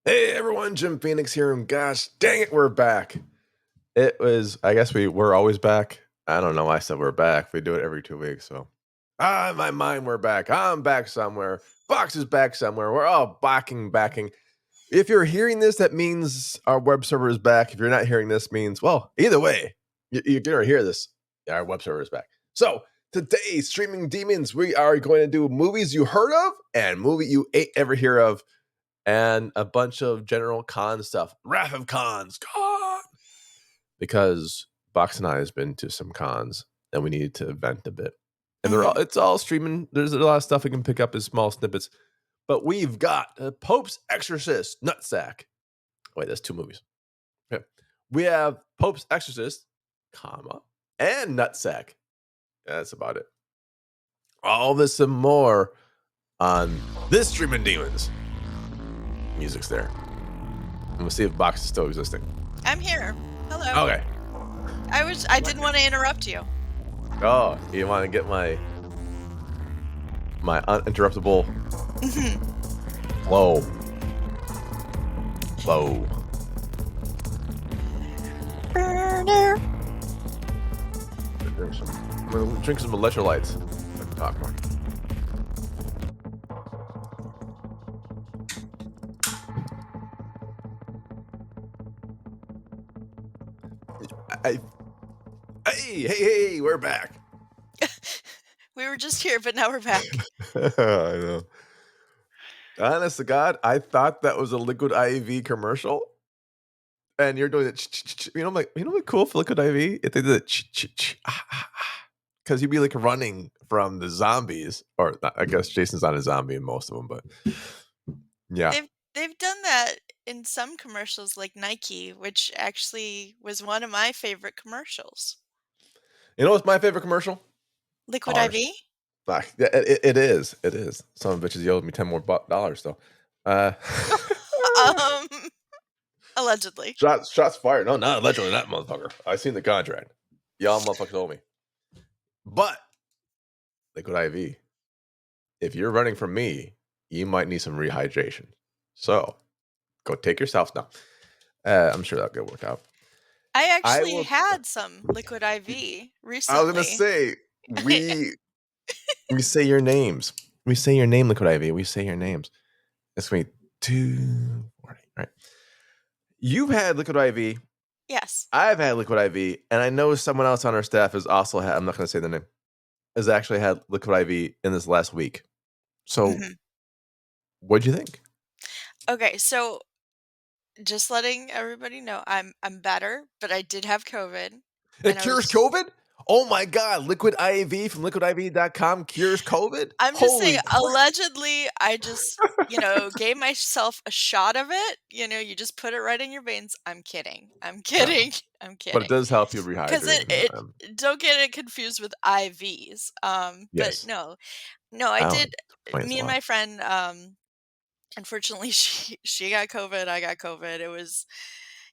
Hey everyone, Jim Phoenix here, and gosh dang it, we're back. I guess we're always back. I don't know why I said we're back. We do it every 2 weeks, so. In my mind, we're back. I'm back somewhere. Fox is back somewhere. We're all backing. If you're hearing this, that means our web server is back. If you're not hearing this, means, well, either way, you're going to hear this. Our web server is back. So, today, Streaming Demons, we are going to do movies you heard of and movie you ain't ever hear of, and a bunch of general con stuff. Wrath of Cons, con! Because Box and I has been to some cons, and we needed to vent a bit. And it's all streaming. There's a lot of stuff we can pick up as small snippets. But we've got Pope's Exorcist, Nutsack. Wait, that's 2 movies. Okay. We have Pope's Exorcist, comma, and Nutsack. That's about it. All this and more on this Streaming Demons. Music's there. And we'll see if Box is still existing. I'm here. Hello. Okay. I didn't want to interrupt you. Oh, you want to get my uninterruptible flow. I'm gonna drink some electrolytes. Talk more. Hey, we're back. We were just here, but now we're back. I know. Honest to God, I thought that was a Liquid IV commercial. And you're doing it, I'm like, what cool for Liquid IV? If they did it, because you'd be like running from the zombies, or not, I guess Jason's not a zombie in most of them, but yeah. They've done that in some commercials, like Nike, which actually was one of my favorite commercials. You know what's my favorite commercial? Liquid IV? It is. Some of the bitches owed me $10 more though. Allegedly. Shots fired. No, not allegedly, that motherfucker. I seen the contract. Y'all motherfuckers owe me. But Liquid IV, if you're running from me, you might need some rehydration. So go take yourself now. I'm sure that'll get worked out. I actually had some Liquid IV recently. I was gonna say we say your names. We say your name, Liquid IV. We say your names. It's gonna be 240, right? You've had Liquid IV. Yes. I've had Liquid IV, and I know someone else on our staff has also had. I'm not gonna say the name. Has actually had Liquid IV in this last week. So, what'd you think? Okay, so just letting everybody know, I'm better, but I did have COVID. It cures COVID? Oh my God, Liquid IV from liquidiv.com cures COVID? I'm just saying, allegedly, I just, gave myself a shot of it. You just put it right in your veins. I'm kidding. But it does help you rehydrate. Because don't get it confused with IVs. Yes. But no, I did. Me and my friend, unfortunately, she got COVID. I got COVID. It was,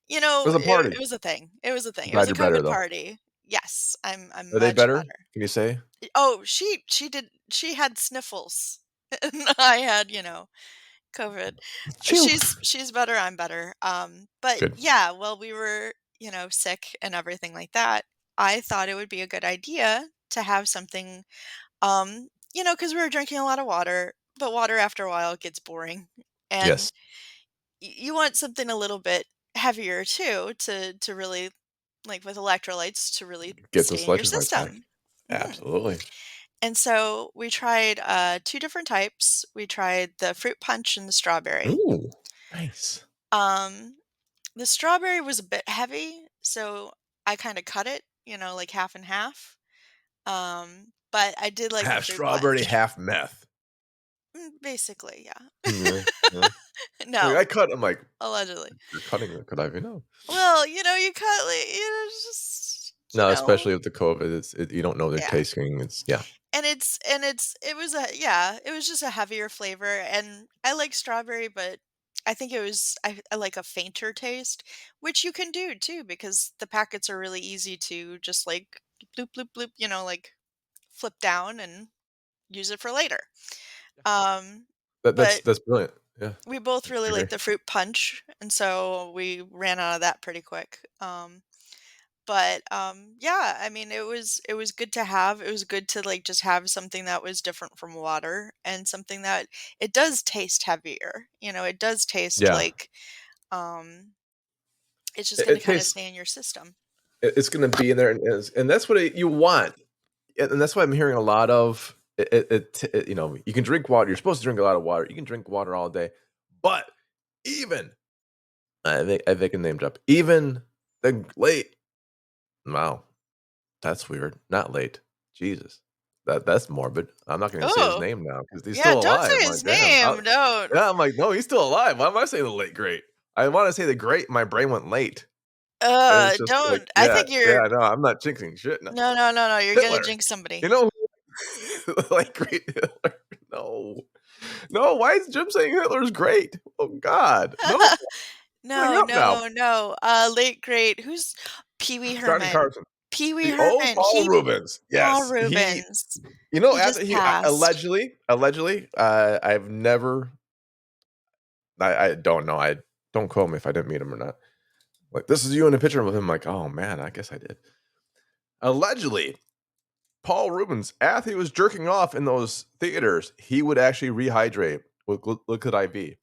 it was a party. It was a thing. It was a COVID party. Yes, I'm Are they better? Can you say? Oh, she did. She had sniffles, and I had COVID. She's better. I'm better. But good. Yeah, well, we were sick and everything like that. I thought it would be a good idea to have something, because we were drinking a lot of water, but water after a while gets boring, and yes, you want something a little bit heavier too to really, like with electrolytes, to really get stay in your system. Absolutely. And so we tried 2 different types. We tried the fruit punch and the strawberry. Ooh, nice. The strawberry was a bit heavy, so I kind of cut it, like half and half. But I did like half strawberry, punch. Half meth. Basically, yeah. Yeah. No, I cut. I'm like, allegedly. You're cutting it. Could I even know? Well, you cut like just. No, especially with the COVID, you don't know the tasting. It's And it was just a heavier flavor, and I like strawberry, but I think I like a fainter taste, which you can do too, because the packets are really easy to just like bloop bloop bloop, like flip down and use it for later. That's brilliant. Yeah. We both really Agree. like the fruit punch, and so we ran out of that pretty quick. But, yeah, I mean, it was good to have. It was good to, like, just have something that was different from water and something that it does taste heavier, it does taste Yeah. like, um, it's just It, gonna it kinda tastes. stay in your system. It's going to be in there, and that's what you want. And that's why I'm hearing a lot of you know, you can drink water. You're supposed to drink a lot of water. You can drink water all day, but even I think a name drop. Even the late. Wow, that's weird. Not late. Jesus, that's morbid. I'm not going to say his Oh, name now because he's yeah, still don't alive. say I'm his like, damn. name, don't. Yeah, I'm like, no, he's still alive. Why am I saying the late great? I want to say the great. My brain went late, and it's just like, Don't. I yeah, think you're yeah. No, I'm not jinxing shit. No, no, no, no, no, you're gonna Hitler. jinx somebody. You know, like great Hitler. No, no. Why is Jim saying Hitler's great? Oh God, no. Hang No, up now. no, no, late great who's Pee Wee Johnny Herman. Carson, Pee Wee the old Herman, Paul Rubens. Paul Yes, he. Rubens. You know, He after just he passed. allegedly, I've never. I don't know. I don't quote me if I didn't meet him or not. Like this is you in a picture with him. Like, oh man, I guess I did. Allegedly, Paul Rubens, after he was jerking off in those theaters, he would actually rehydrate with liquid IV.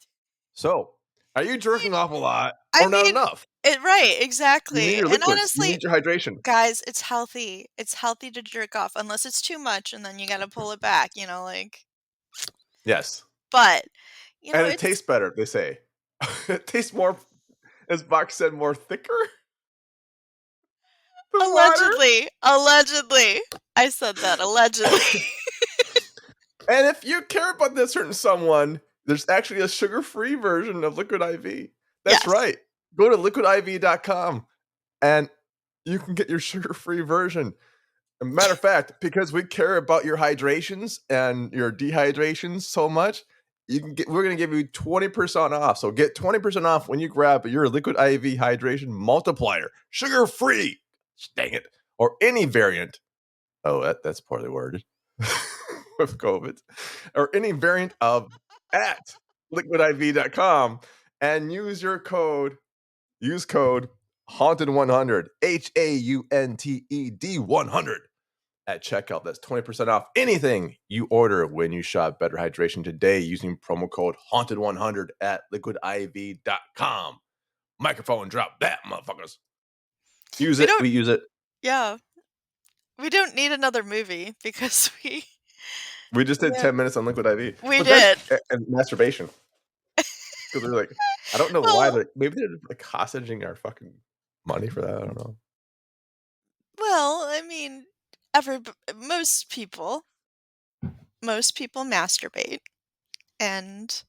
So, are you jerking off a lot I or not mean, enough? right, You need exactly, your and liquids. You honestly, need your hydration. guys, it's healthy. It's healthy to jerk off unless it's too much, and then you gotta pull it back, like Yes. but, And it it's tastes better, they say. It tastes more, as Box said, more thicker than water. allegedly. I said that, allegedly. And if you care about this certain someone, there's actually a sugar-free version of Liquid IV. That's Yes. right. Go to liquidiv.com and you can get your sugar-free version. As a matter of fact, because we care about your hydrations and your dehydrations so much, we're gonna give you 20% off. So get 20% off when you grab your Liquid IV hydration multiplier, sugar-free. Dang it. Or any variant. Oh, that's poorly worded. With COVID. Or any variant of at liquidiv.com and use code haunted100 HAUNTED 100 at checkout. That's 20% off anything you order when you shop Better Hydration today using promo code haunted100 at liquidiv.com. Microphone drop that, motherfuckers. Use We it. don't We use it. yeah. We don't need another movie because We just did yeah, 10 minutes on Liquid IV. we But that's did. and masturbation. Because they're like, I don't know why, Well but maybe they're like hostage our fucking money for that. I don't know. well, I mean, every most people masturbate, and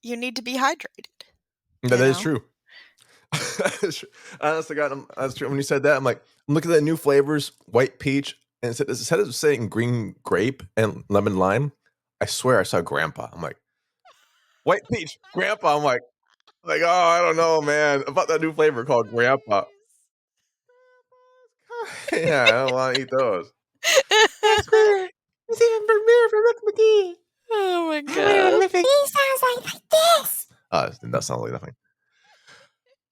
you need to be hydrated, That you is know? true. Honestly, God, that's true. When you said that, I'm like, I'm looking at the new flavors, white peach, and instead of saying green grape and lemon lime, I swear I saw grandpa. I'm like, white peach, grandpa. I'm like, oh, I don't know, man, about that new flavor called grandpa. Yeah, I don't want to eat those. I swear, it's even Vermeer from Rick McGee. Oh my I wonder what god. Rick McGee sounds like this. That sounds like nothing.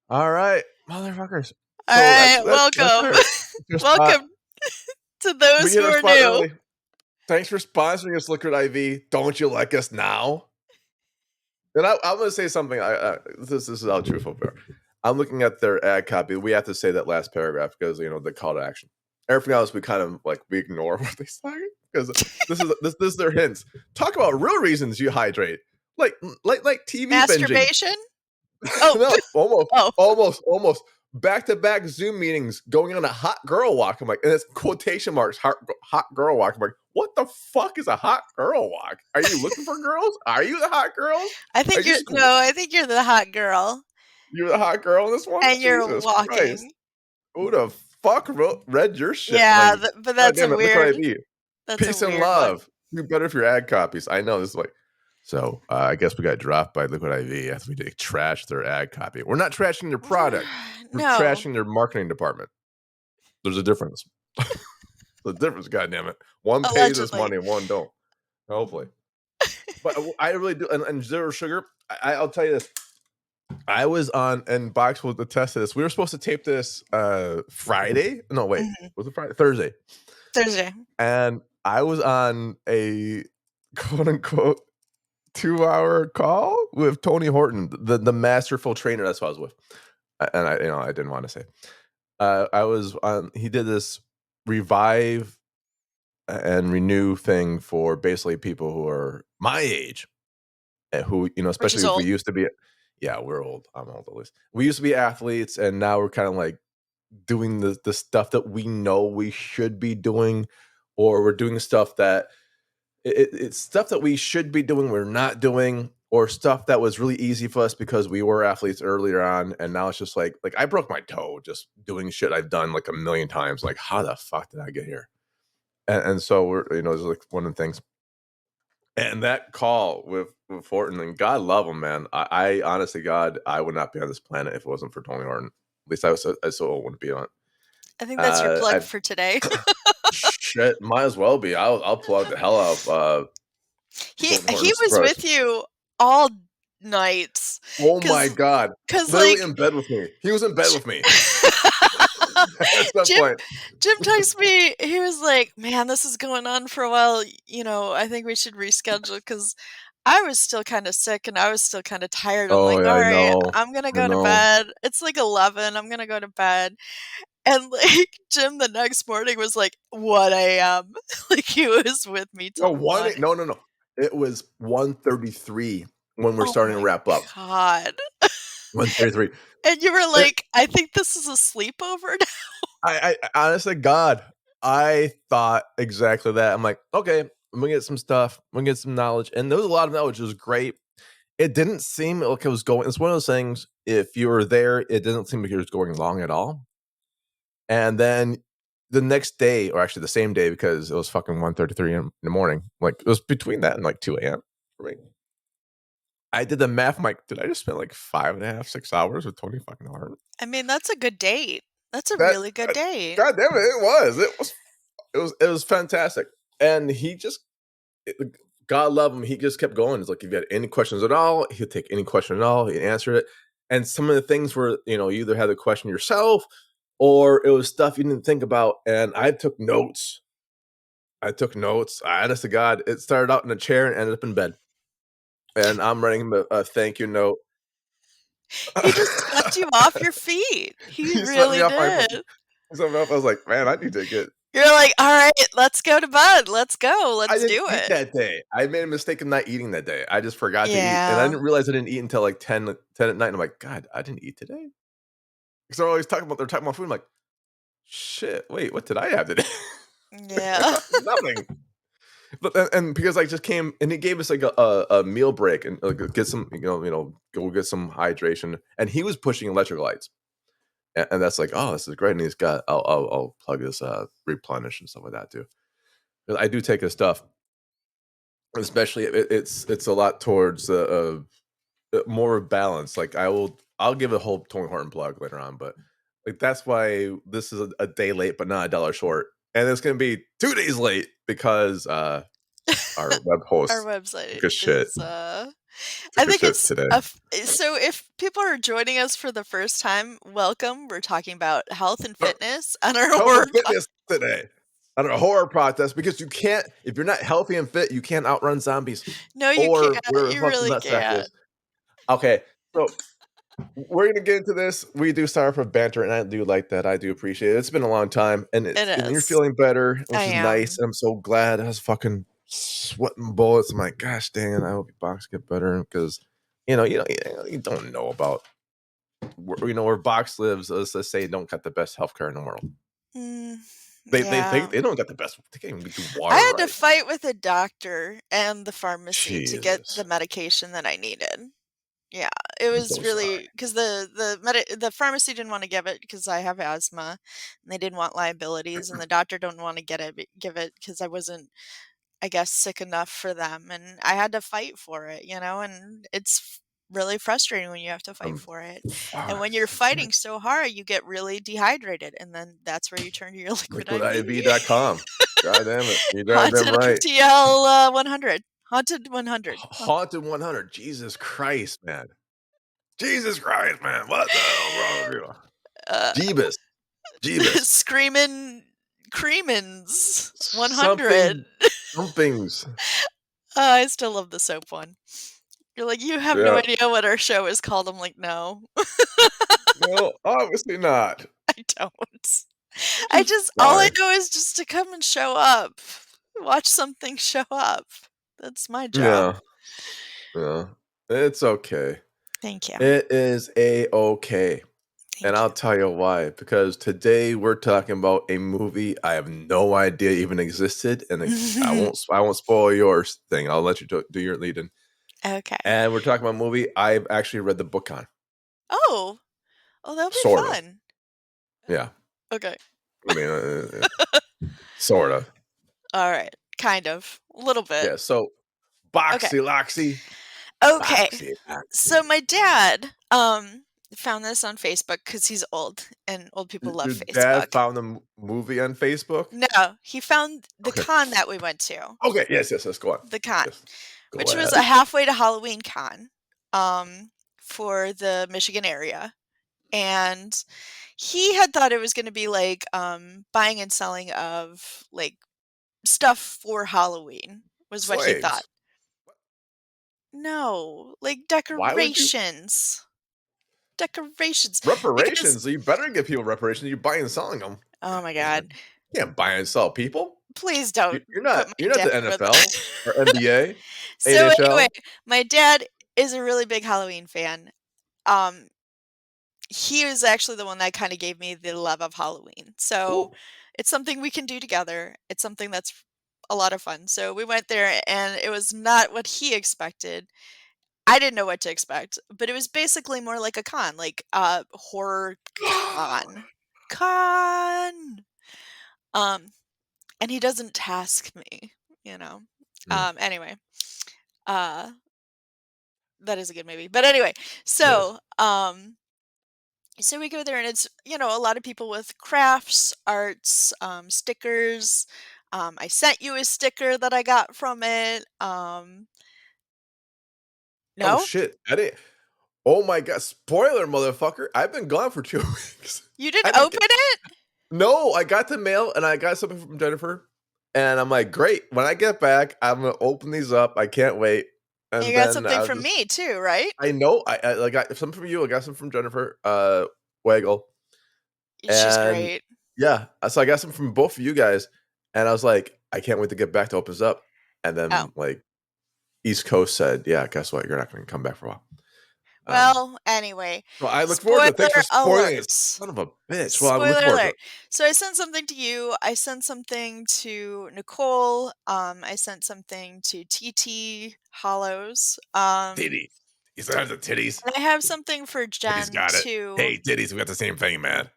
All right, motherfuckers. So Alright, that's welcome. your spot. Welcome to We those hit who our are spot new. early. Thanks for sponsoring us, Liquid IV. Don't you like us now? And I'm going to say something. This is how truthful we are. I'm looking at their ad copy. We have to say that last paragraph because the call to action. Everything else we kind of we ignore what they say because this is their hints. Talk about real reasons you hydrate, like TV binging. Masturbation? Oh, No, oh. almost back-to-back Zoom meetings, going on a hot girl walk. I'm like, and it's quotation marks, hot girl walk. I'm like, what the fuck is a hot girl walk? Are you looking for girls? Are you the hot girls? Are you I think you're the hot girl, you're the hot girl in this one? and you're Jesus Christ. walking. Who the fuck read your shit? I'm Yeah, like, but God damn it, look what I be. that's a Peace and weird one. love. Do better for your ad copies. I know this is like so I guess we got dropped by Liquid IV after we did trash their ad copy. We're not trashing their product. We're No, trashing their marketing department. There's a difference. The difference, goddammit. One pays us allegedly. money, one don't. Hopefully. But I really do, and zero sugar. I'll tell you this. I was on, and Box will attest to this. We were supposed to tape this Friday. No, wait, Mhm. was it Friday? Thursday. Thursday. And I was on a quote unquote 2-hour call with Tony Horton, the masterful trainer. That's what I was with. And I didn't want to say. I was on. He did this revive and renew thing for basically people who are my age, who Which is especially if we old. used to be. Yeah, we're old. I'm old at least. We used to be athletes, and now we're kind of like doing the stuff that we know we should be doing, or we're doing stuff that it's stuff that we should be doing, we're not doing, or stuff that was really easy for us because we were athletes earlier on, and now it's just like I broke my toe just doing shit I've done like a million times. Like, how the fuck did I get here? And so we're it's like one of the things. And that call with Horton, and God love him, man. I honestly, God, I would not be on this planet if it wasn't for Tony Horton. At least I so wouldn't be on it. I think that's your plug I for today. shit, might as well be. I'll plug the hell out of Tony He Horton's was price. with you all nights, Oh my cause god, literally like in bed with me. He was in bed with me at some Jim point. Jim texted me. He was like, "Man, this is going on for a while. I think we should reschedule because I was still kind of sick and I was still kind of tired." I'm Oh like, yeah, "All I right, know, I'm gonna I go to know. bed. It's like 11. I'm gonna go to bed." And like Jim the next morning was like 1 a.m. Like he was with me No till one. 1. No. It was 1:33 when we're Oh starting to my wrap up. god. 1:33. And you were It, like, "I think this is a sleepover." I honestly, God, I thought exactly that. I'm like, okay, I'm gonna get some stuff. I'm gonna get some knowledge, and there was a lot of knowledge. It was great. It didn't seem like it was going. It's one of those things. If you were there, it didn't seem like it was going long at all. And then the next day, or actually the same day, because it was fucking 1:33 in the morning. Like it was between that and like 2 a.m. for me. I did the math. I'm like, did I just spend like 5.5, 6 hours with Tony fucking Hart? I mean, that's a good date. That's a That, really good date. God damn it, it was. It was fantastic. And he just, it- God love him. He just kept going. It's like if you had any questions at all, he'd take any question at all. He'd answer it. And some of the things were, you either had the question yourself, or it was stuff you didn't think about. And I took notes. Honest to God, it started out in a chair and ended up in bed. And I'm writing him a thank you note. He just swept you off your feet. He He swept me really off my. did. I was like, man, I need to get. You're like, "All right, let's go to bed. Let's go. I Let's didn't do eat it." that day. I made a mistake of not eating that day. I just forgot to eat, and I Yeah. didn't realize I didn't eat until like 10 at night. And I'm like, God, I didn't eat today. Because they're talking about food. I'm like, shit. Wait, what did I have today? Yeah. Nothing. But and because I just came and he gave us like a meal break and get some go get some hydration, and he was pushing electrolytes, and that's like, oh, this is great. And he's got I'll plug his replenish and stuff like that too. 'Cause I do take his stuff, especially it's a lot towards more balance. Like I'll give a whole Tony Horton plug later on, but like that's why this is a day late, but not a dollar short, and it's gonna be 2 days late because our web Our host website took a shit. is I Took a think shit it's today. so if people are joining us for the first time, welcome. We're talking about health and fitness on our Health and horror fitness today. On a horror podcast because you can't, if you're not healthy and fit, you can't outrun zombies No, you can't. or where the You fuck the really nutsack can't. is. Okay, so we're gonna get into this. We do start off with banter, and I do like that. I do appreciate it. It's been a long time, and It you're is. feeling better, I which is nice. am. I'm so glad. I was fucking sweating bullets. I'm like, gosh dang it! I hope your box get better because you don't know about where box lives. Let's just say don't got the best healthcare in the world. Mm, They yeah. they don't got the best. They can't even do I water had to right. fight with a doctor and the pharmacy to get the Jesus, medication that I needed. Yeah, it I'm was so sorry. really because the pharmacy didn't want to give it because I have asthma, and they didn't want liabilities, and the doctor didn't want to give it because I wasn't, I guess, sick enough for them, and I had to fight for it, and it's really frustrating when you have to fight I'm for it, and fuck. when you're I can't. fighting so hard, you get really dehydrated, and then that's where you turn to your liquid IV. LiquidIV.com. God damn it. You're goddamn Haunted right. MTL 100. Haunted 100. Haunted 100. Jesus Christ, man. Jesus Christ, man. What the hell's wrong with you? Uh, Jeebus. Jeebus. Screamin' Creamins 100. Something somethings. I still love the soap one. You're like, "You have no Yeah. idea what our show is called." I'm like, "No." No, obviously not. I don't. I Just just all I sorry. know is just to come and show up. Watch something show up. That's my job. Yeah. Yeah. It's okay. Thank you. It is A-okay. And Thank I'll you. tell you why, because today we're talking about a movie I have no idea even existed, and I won't spoil yours thing. I'll let you do your lead-in. Okay. And we're talking about a movie I've actually read the book on. Oh. Oh, that'll be Sort of. fun. Yeah. Okay. I mean, sort of. Alright. Kind of. A little bit. Yeah, so Okay. Boxy Loxy. Okay. Boxy So Loxy. my dad, found this on Facebook because he's old, and old people love Your dad Facebook. found the movie on Facebook? No, he found the Okay. con that we went to. Okay, yes, go on. The con. Yes. Go Which was ahead. a halfway to Halloween con, for the Michigan area, and he had thought it was gonna be, like, buying and selling of, like, stuff for Halloween, was what he thought. Slaves. No, like, Why would you decorations. Decorations, because reparations? You better give people reparations. You're buying and selling them. oh my Man, god, you can't buy and sell people. please don't You're put not my you're not dad the with NFL or NBA, So, anyway, NHL. my dad is a really big Halloween fan. Um, he was actually the one that kinda gave me the love of Halloween, so Cool. it's something we can do together. It's something that's a lot of fun. So we went there, and it was not what he expected. I didn't know what to expect, but it was basically more like a con, like a horror con. Con! Um, and he doesn't task me, you know? Mm, Anyway, uh, that is a good movie. But anyway, yes. so we go there and it's, a lot of people with crafts, arts, stickers. I sent you a sticker that I got from it. Oh No? shit! I didn't. Oh my god! Spoiler, motherfucker! I've been gone for 2 weeks. You I didn't didn't open get. it? No, I got the mail and I got something from Jennifer, and I'm like, great. When I get back, I'm gonna open these up. I can't wait. And you And got then something I'll from just. me too, right? I know. I got some from you. I got some from Jennifer. Waggle. She's And great. yeah, so I got some from both of you guys, and I was like, I can't wait to get back to opens up. And Oh, then like East Coast said, yeah, guess what? You're not going to come back for a while. Um, well, anyway, so I look forward spoiler to it. Thanks for spoiling it, alert. son of a bitch. Well, I look Spoiler forward to alert. it. So I sent something to you. I sent something to Nicole. I sent something to TT Hollows. Titties. He still has the titties. And I have something for Titties Jen got it. too. Hey, titties, we got the same thing, man.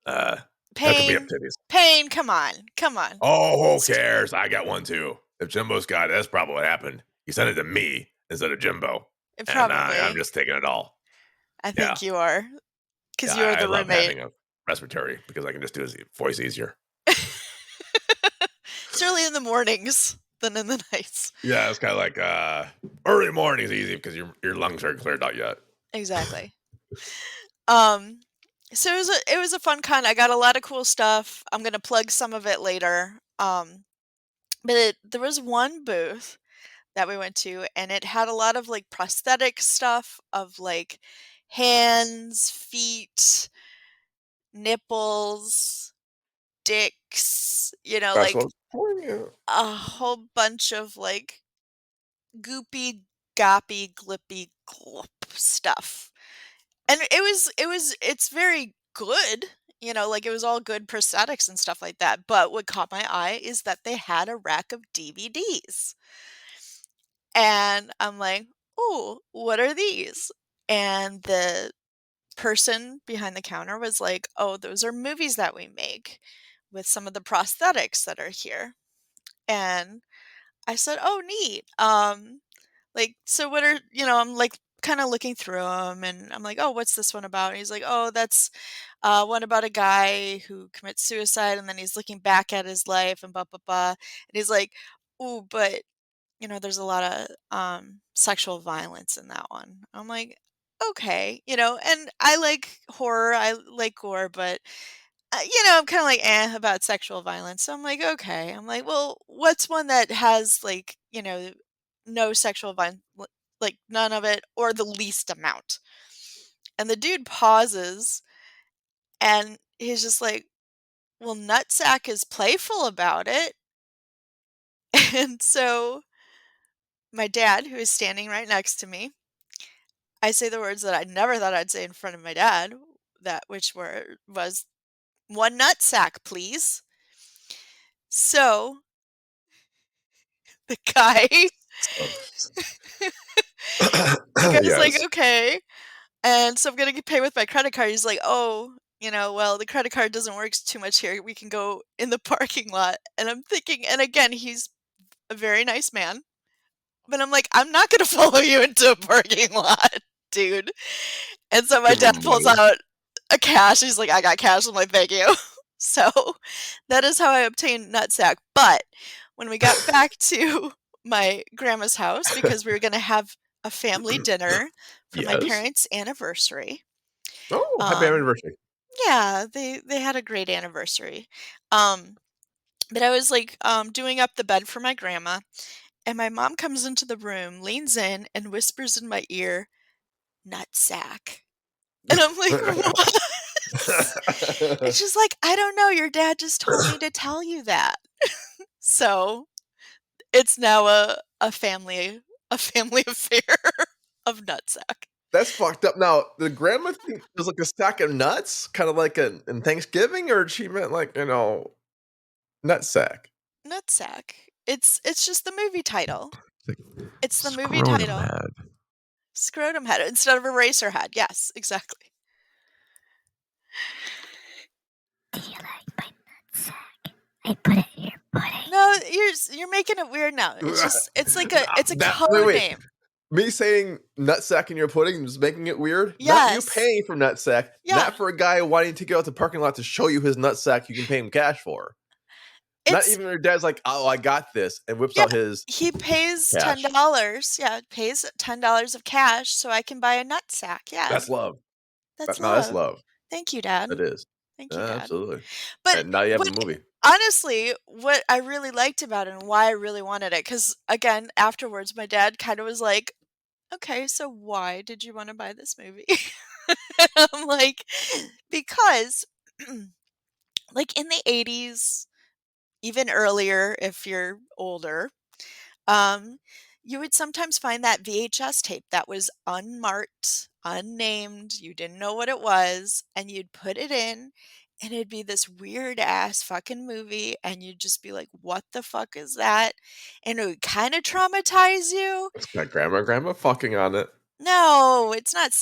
Uh, that could be up Pain. titties. Pain, come on. Come on. Oh, who St- cares? I got one too. If Jimbo's got it, that's probably what happened. He sent it to me instead of Jimbo, and I'm Probably. just taking it all. I Yeah. think you are. Yeah, Because you are I the love roommate. having a respiratory because I can just do his voice easier. It's early in the mornings than in the nights. Yeah, it's kind of like early morning is easy because your lungs aren't cleared out yet. Exactly. Um, so it was a fun con. I got a lot of cool stuff. I'm gonna plug some of it later. But there was one booth that we went to, and it had a lot of like prosthetic stuff of like hands, feet, nipples, dicks. That's Like what yeah. a whole bunch of like goopy, goppy, glippy, glop stuff. And it's very good, like, it was all good prosthetics and stuff like that, but what caught my eye is that they had a rack of DVDs. And I'm like, "Ooh, what are these?" And the person behind the counter was like, "Oh, those are movies that we make with some of the prosthetics that are here." And I said, "Oh, neat. Like, so what are" I'm, like, kinda looking through them, and I'm like, "Oh, what's this one about?" And he's like, "Oh, that's, one about a guy who commits suicide, and then he's looking back at his life and blah, blah, blah." And he's like, "Ooh, but, there's a lot of sexual violence in that one. I'm like, okay, and I like horror, I like gore, but I'm kind of like about sexual violence. So I'm like, okay. I'm like, well, what's one that has like, no sexual violence, like none of it or the least amount? And the dude pauses and he's just like, well, Nutsack is playful about it. And so my dad, who is standing right next to me, I say the words that I never thought I'd say in front of my dad, was one nutsack, please. So the guy the guy's like, Yes. okay. And so I'm gonna pay with my credit card. He's like, oh, well, the credit card doesn't work too much here. We can go in the parking lot. And I'm thinking, and again, he's a very nice man. But I'm like, I'm not gonna follow you into a parking lot, dude. And so my Give dad him pulls money. out a cash. He's like, I got cash. I'm like, thank you. So that is how I obtained Nutsack. But when we got back to my grandma's house, because we were gonna have a family dinner for my Yes. parents' anniversary. Oh, happy Um, anniversary. yeah, they had a great anniversary. Um, but I was like doing up the bed for my grandma, and my mom comes into the room, leans in, and whispers in my ear, "Nutsack." And I'm like, "What?" And she's like, "I don't know, your dad just told me to tell you that." So, it's now a family affair of Nutsack. That's fucked up. Now, the grandma thing was like a stack of nuts, kinda like in Thanksgiving, or she meant like, nut sack? Nutsack. It's just the movie title. Like It's the movie scrotum title. head. Scrotum head instead of eraser head. Yes, exactly. Do you like my nutsack? I put it in your pudding. No, you're making it weird now. It's like it's a That wait, code wait. name. Me saying nutsack in your pudding is making it weird? Not you Yes. paying for nutsack, Yeah. not for a guy wanting to go out to the parking lot to show you his nutsack you can pay him cash for. Not It's even your dad's like, "Oh, I got this," and whips yeah, out his he pays cash. $10. Yeah, pays $10 of cash so I can buy a nutsack. Yeah, That's love. that's No, that's love. love. Thank you, Dad. It is. Thank you, Yeah, Dad. absolutely. But And now you have the what movie. honestly, what I really liked about it and why I really wanted it, because again, afterwards, my dad kind of was like, okay, so why did you want to buy this movie? I'm like, because like in the 80s, even earlier, if you're older, um, you would sometimes find that VHS tape that was unmarked, unnamed, you didn't know what it was, and you'd put it in, and it'd be this weird ass fucking movie, and you'd just be like, "What the fuck is that?" And it would kinda traumatize you. It's got grandma fucking on it. No, it's not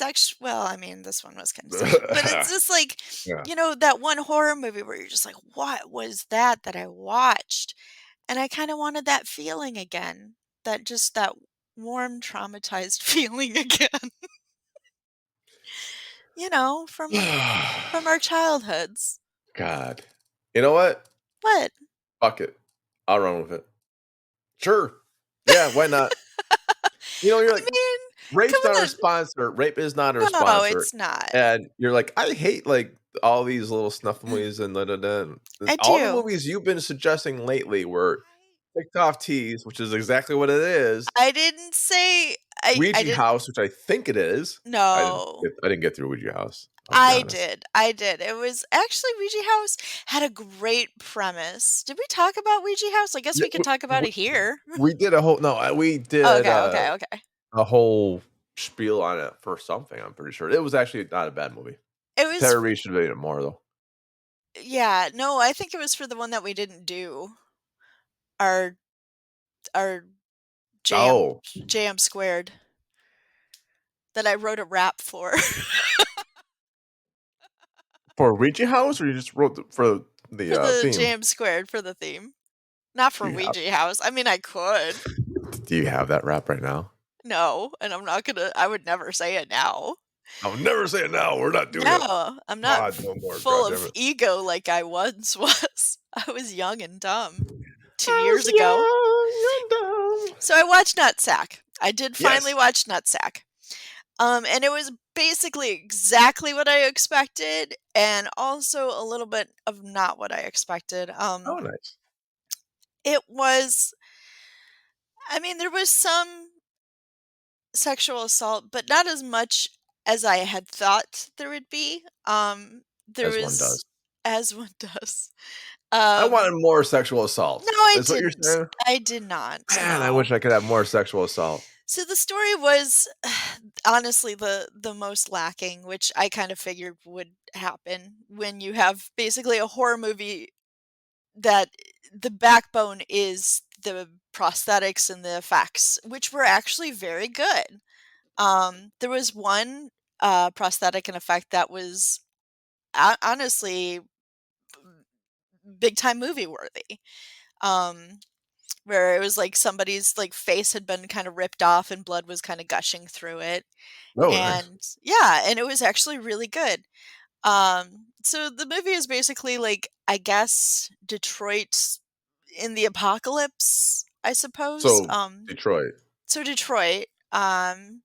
well, I mean, this one was kinda sexual, but it's just like, Yeah. that one horror movie where you're just like, "What was that I watched?" And I kinda wanted that feeling again, that warm, traumatized feeling again, from our childhoods. God. You know what? What? Fuck it. I'll run with it. Sure. Yeah, why not? You're I like, mean, come rape's not a on. sponsor. Rape is not a No, sponsor. it's not. And you're like, I hate like all these little snuff movies and da da da. I All the do. movies you've been suggesting lately were ticked off teas, which is exactly what it is. I didn't say I Ouija didn't house, which I think it is. no. I didn't get through Ouija house. I'll be I honest. did, I did. It was actually Ouija House had a great premise. Did we talk about Ouija House? I guess Yeah, we could talk about it here. we did a whole no, we Oh, did okay, okay, okay. a whole spiel on it for something. I'm pretty sure it was actually not a bad movie. It was Tara Reid should have made it more though. yeah, no, I think it was for the one that we didn't do. Our our Oh, jam squared that I wrote a rap for. for Ouija house, or you just wrote for For the the theme? jam squared for the theme. Not Do for you have Ouija House. I mean, I could. Do you have that rap right now? No, and I would never say it now. I'll never say it now. We're not doing it. No, I'm not God, no more. full God damn of it. ego like I once was. I was young and dumb. 2 years ago. So I watched Nutsack. I did finally watch Nutsack. And it was basically exactly what I expected, and also a little bit of not what I expected. Oh, nice. It was, I mean, there was some sexual assault, but not as much as I had thought there would be. There As one was, does. as one does. I wanted more sexual assault. No, I Is what you're didn't. saying? I did not. Man, I No. wish I could have more sexual assault. So the story was honestly the most lacking, which I kind of figured would happen when you have basically a horror movie that the backbone is the prosthetics and the effects, which were actually very good. There was one prosthetic and effect that was honestly big time movie worthy. Where it was like somebody's like face had been kind of ripped off and blood was kind of gushing through it. Oh, nice. And and it was actually really good. So the movie is basically like, I guess, Detroit in the apocalypse, I suppose. So, Detroit. So Detroit. Mhm.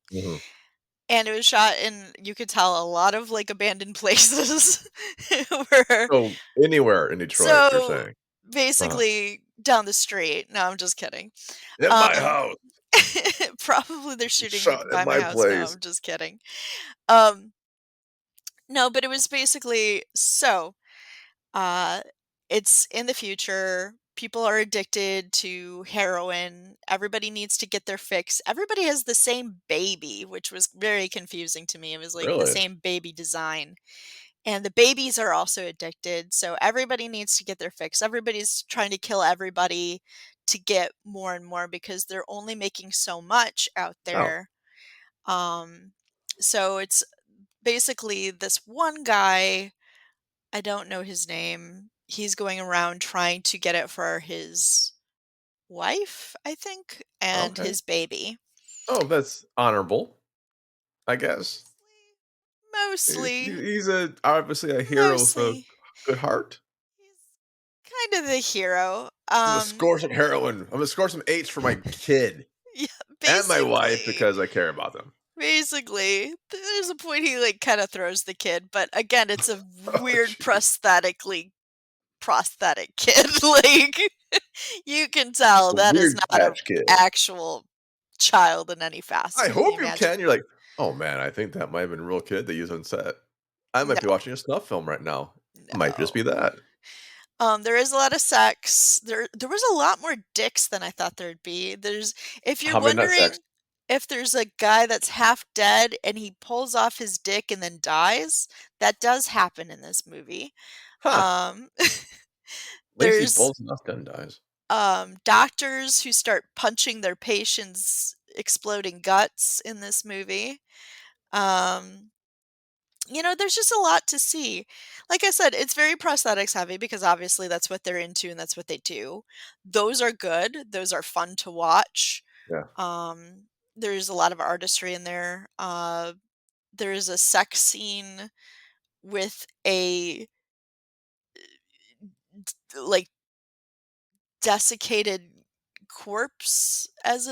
And it was shot in, you could tell, a lot of like abandoned places where So, anywhere in Detroit, you're so saying? basically down the street. No, I'm just kidding. In my Um house. probably they're shooting like Shot by in my my house. No, place. I'm just kidding. Um no, but it was basically uh it's in the future. People are addicted to heroin. Everybody needs to get their fix. Everybody has the same baby, which was very confusing to me. It was like the Really? same baby design. And the babies are also addicted. So everybody needs to get their fix. Everybody's trying to kill everybody to get more and more because they're only making so much out Oh, there. So it's basically this one guy, I don't know his name. He's going around trying to get it for his wife, I think, and okay. his baby. Oh, that's honorable, I guess. Mostly. He's obviously a hero with a Mostly. good heart. He's kind of the hero. I'm gonna score some heroin. I'm gonna score some H for my kid Yeah, and my wife basically. because I care about them. Basically, there's a point he like kind of throws the kid, but again, it's a Oh, weird jeez. prosthetic kid. Like you can tell A that is weird not a catch kid. actual child in any I facet of the hope you imagination. can. You're like, oh man, I think that might have been a real kid they used on set. I might be No, watching a snuff film right now. Might just no. be that. There is a lot of sex. There was a lot more dicks than I thought there'd be. There's if you're How many nut sacks? wondering if there's a guy that's half dead and he pulls off his dick and then dies, that does happen in this movie. Huh. Um, At least he there's pulls enough gun dies. doctors who start punching their patients' exploding guts in this movie. Um, there's just a lot to see. Like I said, it's very prosthetics heavy because obviously that's what they're into and that's what they do. Those are good. Those are fun to watch. Yeah. There's a lot of artistry in there. There's a sex scene with a like desiccated corpse as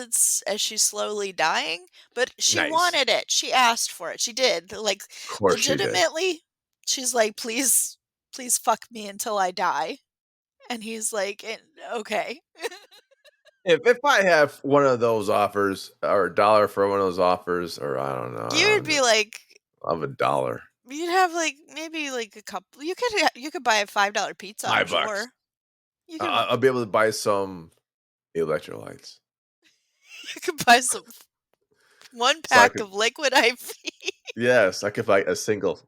she's slowly dying, but she Nice. wanted it. She asked for it. She did. Like Of course she did. legitimately, she's like, please, please fuck me until I die. And he's like, okay. If I have one of those offers or a dollar for one of those offers, or I don't know, You would be like, I'll have $1. you'd have like maybe like a couple. You could buy a $5 pizza. I'm $5. sure. You could I'll be able to buy some electrolytes. you could buy some one So I pack could, of liquid IV. yes, I could buy a single.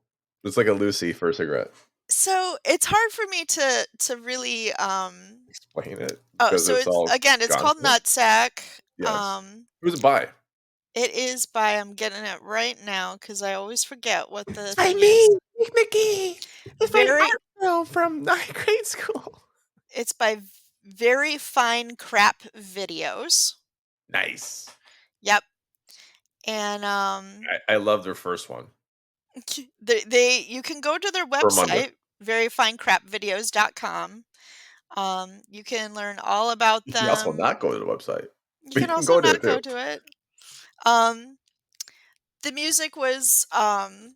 It's like a Lucy for a cigarette. So it's hard for me to really Explain it oh, because so it's all it's called constant. Nutsack. Yes. Who's it by? It is by, I'm getting it right now because I always forget what the It's by thing me, is. Big Mickey. It's my Very art girl from ninth grade school. it's by Very Fine Crap Videos. Nice. Yep. And I love their first one. they you can go to their Armando. website, veryfinecrapvideos.com. You can learn all about You can also them. not go to the website. You But you can can also go there not too. go to it. The music was, honestly,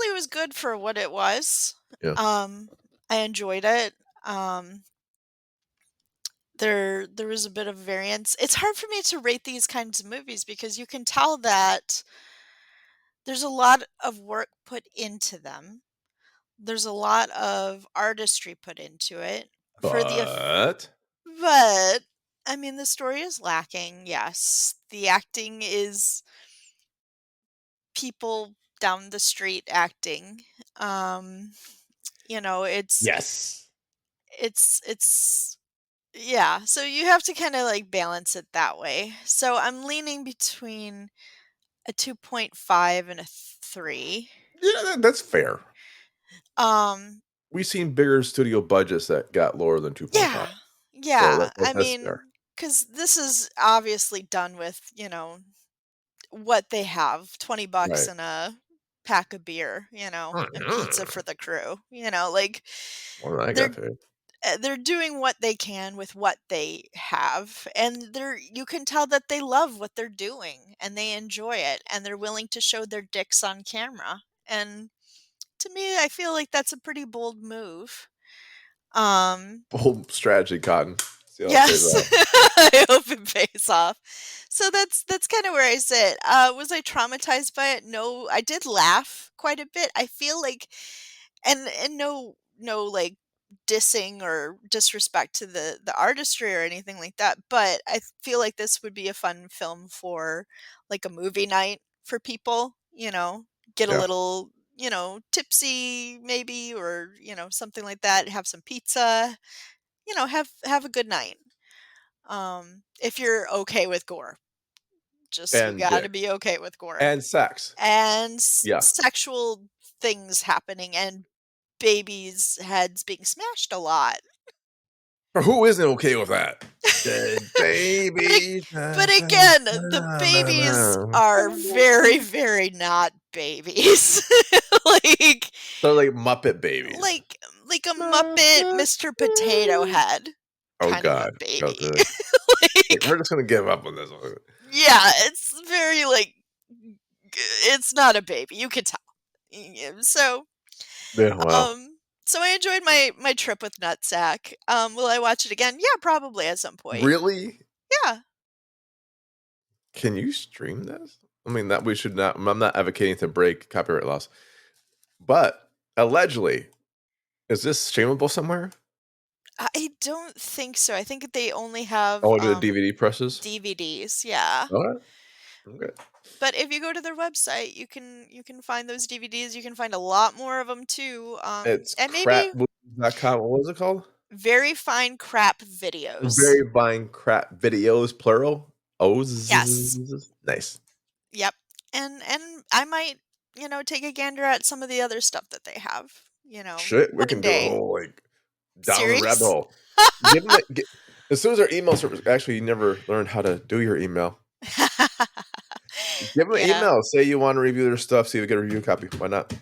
it was good for what it was. Yeah. I enjoyed it. There was a bit of variance. It's hard for me to rate these kinds of movies because you can tell that there's a lot of work put into them. There's a lot of artistry put into it But but I mean the story is lacking. Yes. The acting is people down the street acting. It's yes. it's yeah, so you have to kind of like balance it that way. So I'm leaning between a 2.5 and a 3. Yeah, that's fair. Um We've seen bigger studio budgets that got lower than 2.5. yeah. So Yeah, I that's mean fair. cuz this is obviously done with, what they have, $20 Right. and a pack of beer, and pizza for the crew. Like More than I got they're paid. they're doing what they can with what they have, and you can tell that they love what they're doing and they enjoy it and they're willing to show their dicks on camera. And to me, I feel like that's a pretty bold move. Bold strategy, Cotton. See how it pays Yes. out. I hope it pays off. So that's kind of where I sit. Was I traumatized by it? No, I did laugh quite a bit. I feel like, and no like dissing or disrespect to the artistry or anything like that, but I feel like this would be a fun film for like a movie night for people. Get a Yeah. little tipsy maybe, or something like that. Have some pizza. Have a good night. If you're okay with gore, just you And got to dick. be okay with gore And sex. and Yeah. sexual things happening and babies' heads being smashed a lot. Or who isn't okay with that? Dead baby. But again, the babies are very, very not babies. like So like Muppet babies. like a Muppet Mr. Potato Head Oh kind of a God. baby. We're just gonna give up on this one. Yeah, it's very it's not a baby. You can tell. So, Yeah, wow. so I enjoyed my trip with Nutsack. Will I watch it again? Yeah, probably at some point. Really? Yeah. Can you stream this? I mean, that we should not. I'm not advocating to break copyright laws, but allegedly, is this streamable somewhere? I don't think so. I think they only have Oh, the DVD presses. DVDs. Yeah. All right. Okay. But if you go to their website, you can find those DVDs. You can find a lot more of them too. It's And maybe crapmovies.com. What was it called? Very Fine Crap Videos. Very buying crap videos, plural. Yes. Nice. Yep. And I might, take a gander at some of the other stuff that they have, Shit, we one can do a day. whole down the rabbit Series? hole. As soon as our email service, actually, you never learned how to do your email. Give them an Yeah. email. Say you want to review their stuff. See if we get a review copy. Why not?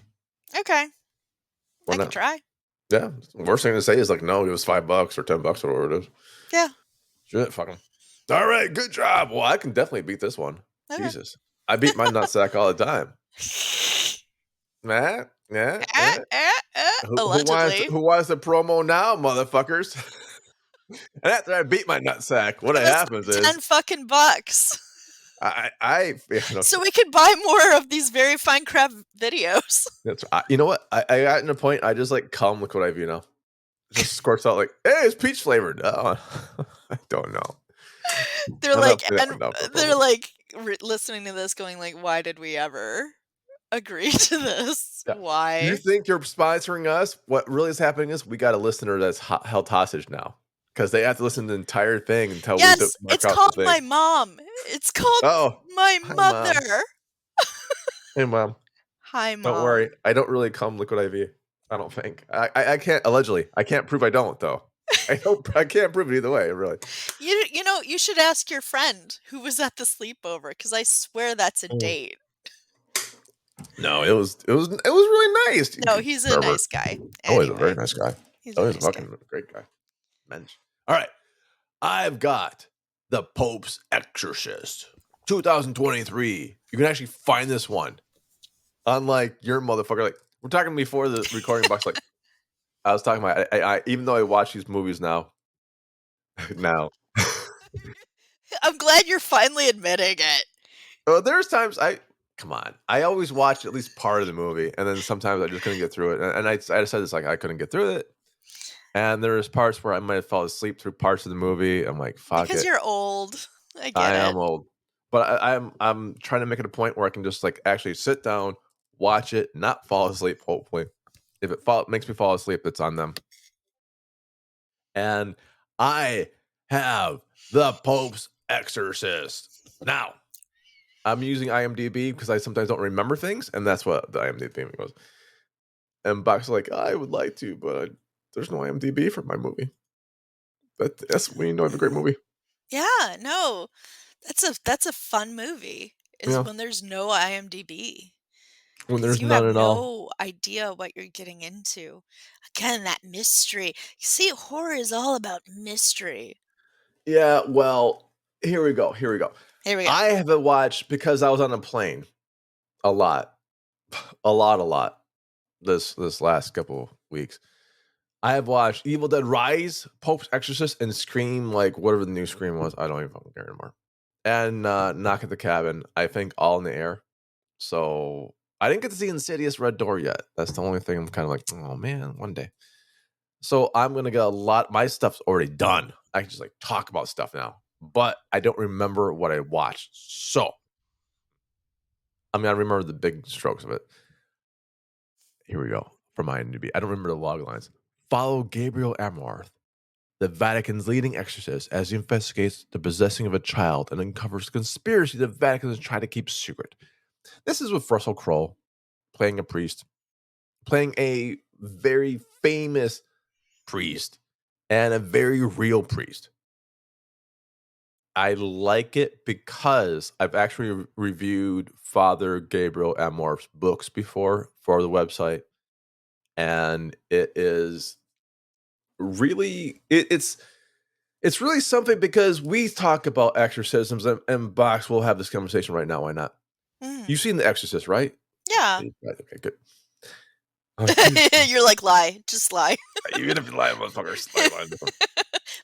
Okay. Why I not? can try. Yeah. Worst thing to say is no, it was $5 or $10 or whatever it is. Yeah. Shit, fuck them. All right, good job. Well, I can definitely beat this one. Okay. Jesus. I beat my nutsack all the time. Yeah. Allegedly. Who wants the promo now, motherfuckers? And after I beat my nutsack, what happens is $10 fucking bucks. So we could buy more of these Very Fine Crap videos. You know what? I got in a point. I just come liquid IV now. It just squirts out hey, it's peach flavored. Oh, I don't know. They're listening to this, going why did we ever agree to this? Yeah. Why? You think you're sponsoring us? What really is happening is we got a listener that's held hostage now. Because they have to listen to the entire thing until we mark it's out called the thing. my mom. It's called my mother. Hey, Mom. Hi, Mom. Don't worry. I don't really come liquid IV. I don't think. I can't, allegedly. I can't prove I don't, though. I can't prove it either way, really. You should ask your friend who was at the sleepover, because I swear that's a date. No, it was really nice. No, he's a nice guy. Oh, he's a very nice guy. He's a he's a nice guy. fucking great guy. Mensch. All right. I've got The Pope's Exorcist, 2023. You can actually find this one. Unlike your motherfucker, like we're talking before the recording box, like I was talking about. I even though I watch these movies now, I'm glad you're finally admitting it. well, there's times come on. I always watch at least part of the movie, and then sometimes I just couldn't get through it. And I decided it's like I couldn't get through it. And there's parts where I might have fallen asleep through parts of the movie. I'm like, fuck Because it. you're old. I get I it. am old, but I'm trying to make it a point where I can just like actually sit down, watch it, not fall asleep. Hopefully, if it makes me fall asleep, it's on them. And I have The Pope's Exorcist. Now, I'm using IMDb because I sometimes don't remember things, and that's what the IMDb was. And Box like, I would like to, but there's no IMDb for my movie. That's when you know I have a great movie. Yeah, no. That's a fun movie. Is Yeah. when there's no IMDb. When there's You have none at all. no idea what you're getting into. Again, that mystery. You see, horror is all about mystery. Yeah, well, here we go. Here we go. I haven't watched because I was on a plane a lot this last couple weeks. I have watched Evil Dead Rise, Pope's Exorcist, and Scream, like whatever the new Scream was. I don't even fucking care anymore. And Knock at the Cabin, I think all in the air. So I didn't get to see Insidious Red Door yet. That's the only thing I'm kind of like, oh man, one day. So I'm gonna get a lot. My stuff's already done. I can just like talk about stuff now, but I don't remember what I watched. So I mean, I remember the big strokes of it. Here we go from IMDb. I don't remember the log lines. Follow Gabriel Amorth, the Vatican's leading exorcist, as he investigates the possessing of a child and uncovers a conspiracy the Vatican is trying to keep secret. This is with Russell Crowe playing a priest, playing a very famous priest and a very real priest. I like it because I've actually reviewed Father Gabriel Amorth's books before for the website, and it is really it's really something because we talk about exorcisms and Box will have this conversation right now. Why not? You've seen The Exorcist, right? Yeah. Okay, good. You're like, lie. Just lie. Even if you lie, motherfuckers.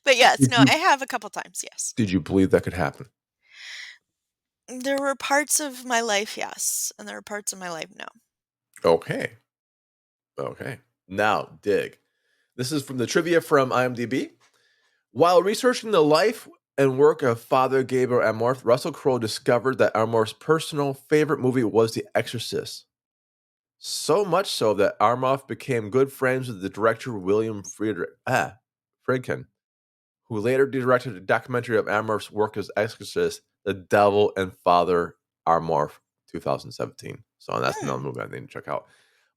But yes, no, I have a couple times, yes. Did you believe that could happen? There were parts of my life, yes. And there were parts of my life, no. Okay. Now, dig. This is from the trivia from IMDb. While researching the life and work of Father Gabriel Amorth, Russell Crowe discovered that Amorth's personal favorite movie was The Exorcist. So much so that Amorth became good friends with the director William Friedkin, who later directed a documentary of Amorth's work as Exorcist, The Devil and Father Amorth, 2017. So that's another movie I need to check out.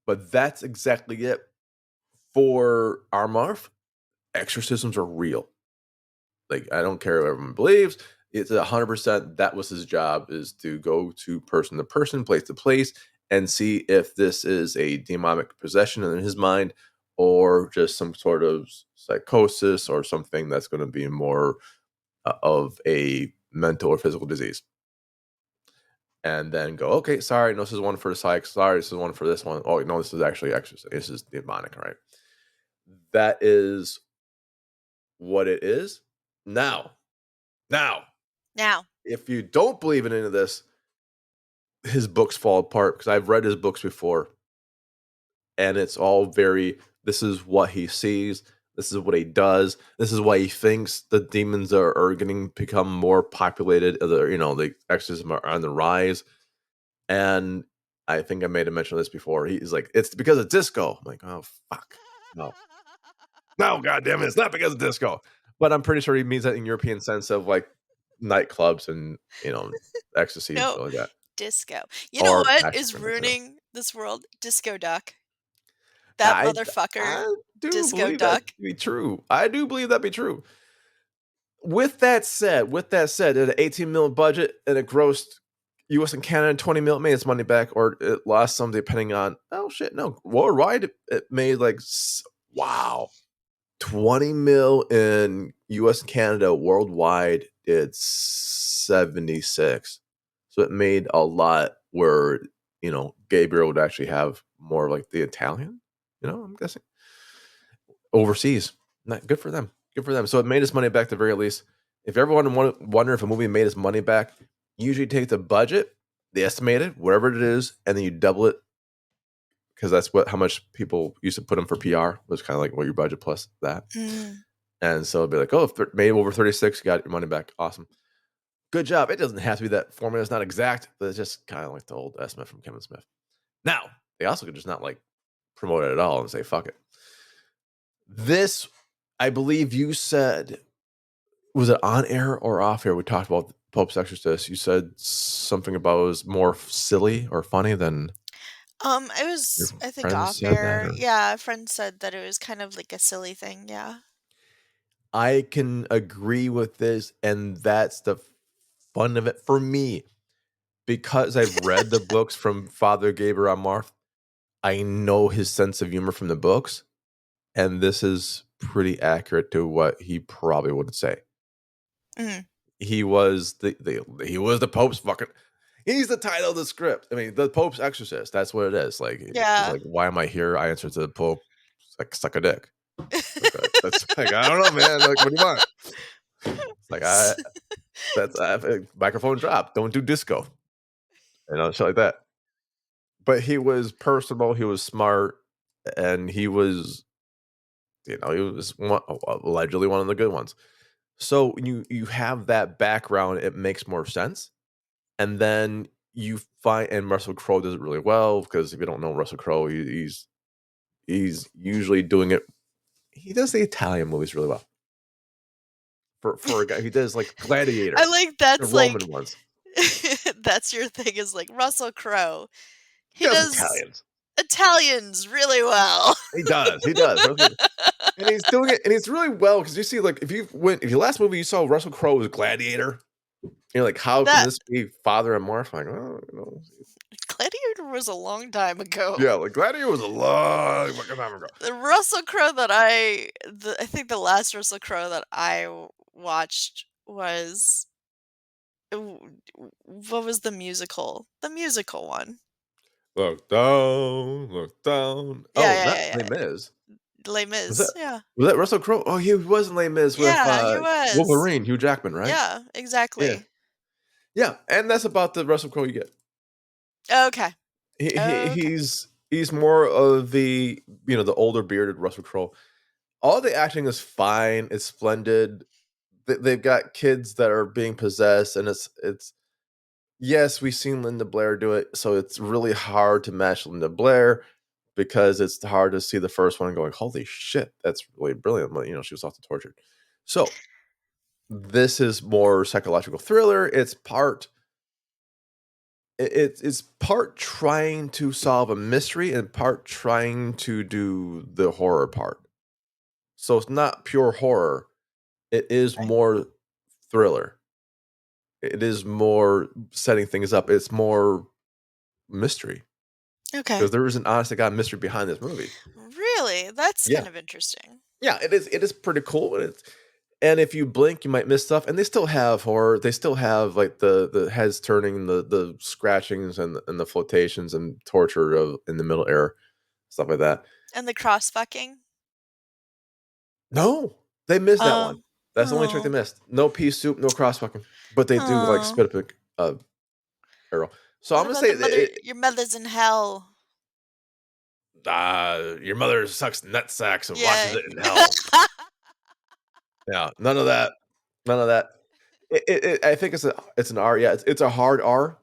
But that's exactly it. For Amorth, exorcisms are real. Like, I don't care what everyone believes. It's 100% that was his job, is to go to person, place to place, and see if this is a demonic possession in his mind or just some sort of psychosis or something that's going to be more of a mental or physical disease. And then go, okay, sorry, no, this is one for the psych. Sorry, this is one for this one. Oh, no, this is actually exorcist. This is demonic, right? That is what it is. Now, if you don't believe in any of this, his books fall apart because I've read his books before. And it's all very, this is what he sees. This is what he does. This is why he thinks the demons are going to become more populated. The exorcism are on the rise. And I think I made a mention of this before. He's like, it's because of disco. I'm like, oh, fuck. No, goddamn it. It's not because of disco. But I'm pretty sure he means that in European sense of like nightclubs and, ecstasy and stuff like that. Disco. You know what is ruining this world? Disco Duck. That motherfucker. I do Disco believe Duck. that to be true. I do believe that be true. With that said, at an 18 million budget and it grossed US and Canada 20 million, made its money back, or it lost some depending on, worldwide it made like, wow. 20 mil in US and Canada. Worldwide, it's 76. So it made a lot where, Gabriel would actually have more like the Italian, I'm guessing. Overseas. Not good for them. Good for them. So it made its money back at the very least. If everyone wonder if a movie made its money back, you usually take the budget, the estimated, whatever it is, and then you double it, because that's how much people used to put them for PR, was kind of like what your budget plus that. And so it'd be like, oh, if made over 36, you got your money back. Awesome. Good job. It doesn't have to be that formula. It's not exact, but it's just kind of like the old estimate from Kevin Smith. Now, they also could just not like promote it at all and say, fuck it. This, I believe you said, was it on air or off air? We talked about Pope's Exorcist. You said something about it was more silly or funny than. It was, I think, off air. Yeah, a friend said that it was kind of like a silly thing. Yeah. I can agree with this, and that's the fun of it for me, because I've read the books from Father Gabriel Marth. I know his sense of humor from the books, and this is pretty accurate to what he probably would say. He was the Pope's fucking. He's the title of the script. I mean, the Pope's Exorcist. That's what it is. Like, yeah. He's like, why am I here? I answer to the Pope. Like, suck a dick. That's like, I don't know, man. Like, what do you want? It's like, that's microphone drop. Don't do disco. Shit like that. But he was personable. He was smart, and he was, he was allegedly one of the good ones. So you have that background. It makes more sense. And then you find, and Russell Crowe does it really well, because if you don't know Russell Crowe, he's usually doing it. He does the Italian movies really well. For a guy, he does like Gladiator. I like that's the Roman like ones. That's your thing, is like Russell Crowe. He does Italians really well. He does. And he's doing it, and he's really well, because you see, like, if your last movie you saw Russell Crowe was Gladiator, you're like, how can this be Father and Martha? Like, Gladiator was a long time ago. Yeah, like Gladiator was a long fucking time ago. The Russell Crowe that I think the last Russell Crowe that I watched was, what was the musical? The musical one. Look down, look down. Yeah. Les Mis. Les Mis, yeah. Was that Russell Crowe? Oh, he was in Les Mis with he was. Wolverine, Hugh Jackman, right? Yeah, exactly. Yeah, and that's about the Russell Crowe you get. Okay. He's more of the the older bearded Russell Crowe. All the acting is fine. It's splendid. They've got kids that are being possessed, and it's yes, we've seen Linda Blair do it, so it's really hard to match Linda Blair, because it's hard to see the first one going, holy shit, that's really brilliant. But, she was often tortured. So this is more psychological thriller. It's part trying to solve a mystery and part trying to do the horror part. So it's not pure horror. It is more thriller. It is more setting things up. It's more mystery. Okay. Because there is an honest to God mystery behind this movie. Really? That's kind of interesting. Yeah, it is. It is pretty cool. And if you blink, you might miss stuff. And they still have horror. They still have like the heads turning, the scratchings, and the flotations and torture in the middle air, stuff like that. And the cross fucking? No, they missed that one. That's the only trick they missed. No pea soup, no cross fucking. But they do like spit up arrow. So I'm gonna say your mother's in hell. Your mother sucks nutsacks and watches it in hell. Yeah, none of that. I think it's an R. Yeah, it's a hard R.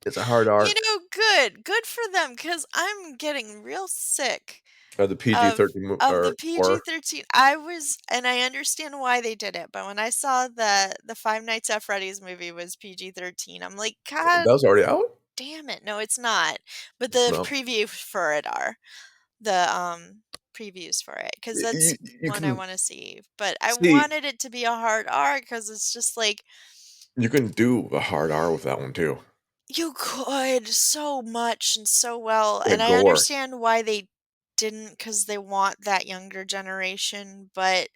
It's a hard R. Good for them, because I'm getting real sick of the PG-13 of the PG-13. And I understand why they did it, but when I saw the Five Nights at Freddy's movie was PG-13, I'm like, God, that was already out. Damn it! No, it's not. But the preview for it are the previews for it, because that's one I want to see. But I wanted it to be a hard R, because it's just like you can do a hard R with that one too. You could so much and so well, and I understand why they didn't because they want that younger generation, but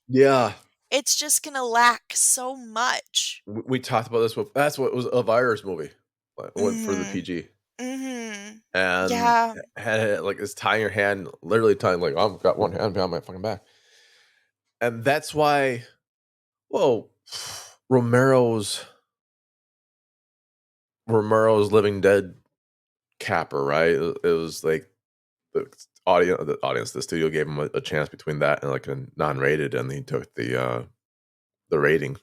Yeah. it's just gonna lack so much. We talked about this with that's what was a virus movie. Went for the Mhm. PG. Mhm. And Yeah. had like this tying your hand, literally tying like I've got one hand behind my fucking back. And that's why well Romero's Living Dead capper, right? It was like the studio gave him a chance between that and like a non-rated, and he took the rating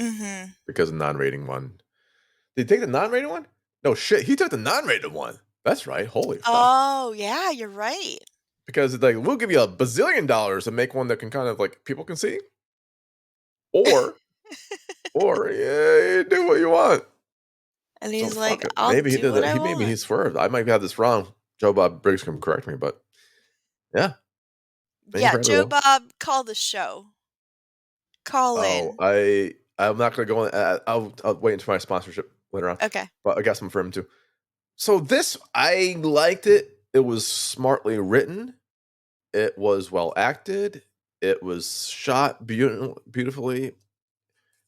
Mhm. because the non-rating one. Did he take the non-rated one? No shit, he took the non-rated one. That's right. Holy fuck. Oh, yeah, you're right. Because it's like we'll give you $1 bazillion to make one that can kind of like people can see, or yeah, you do what you want. And So he's like, fuck it. "I'll Maybe he do did what that. I Maybe he want." swerved. I might have this wrong. Joe Bob Briggs can correct me, but yeah, thank you Yeah, for Joe everyone. Bob, call the show. Call Oh, in. I'm not gonna go. I'll wait until my sponsorship later on. Okay. But I got some for him too. So this, I liked it. It was smartly written. It was well acted. It was shot beautifully.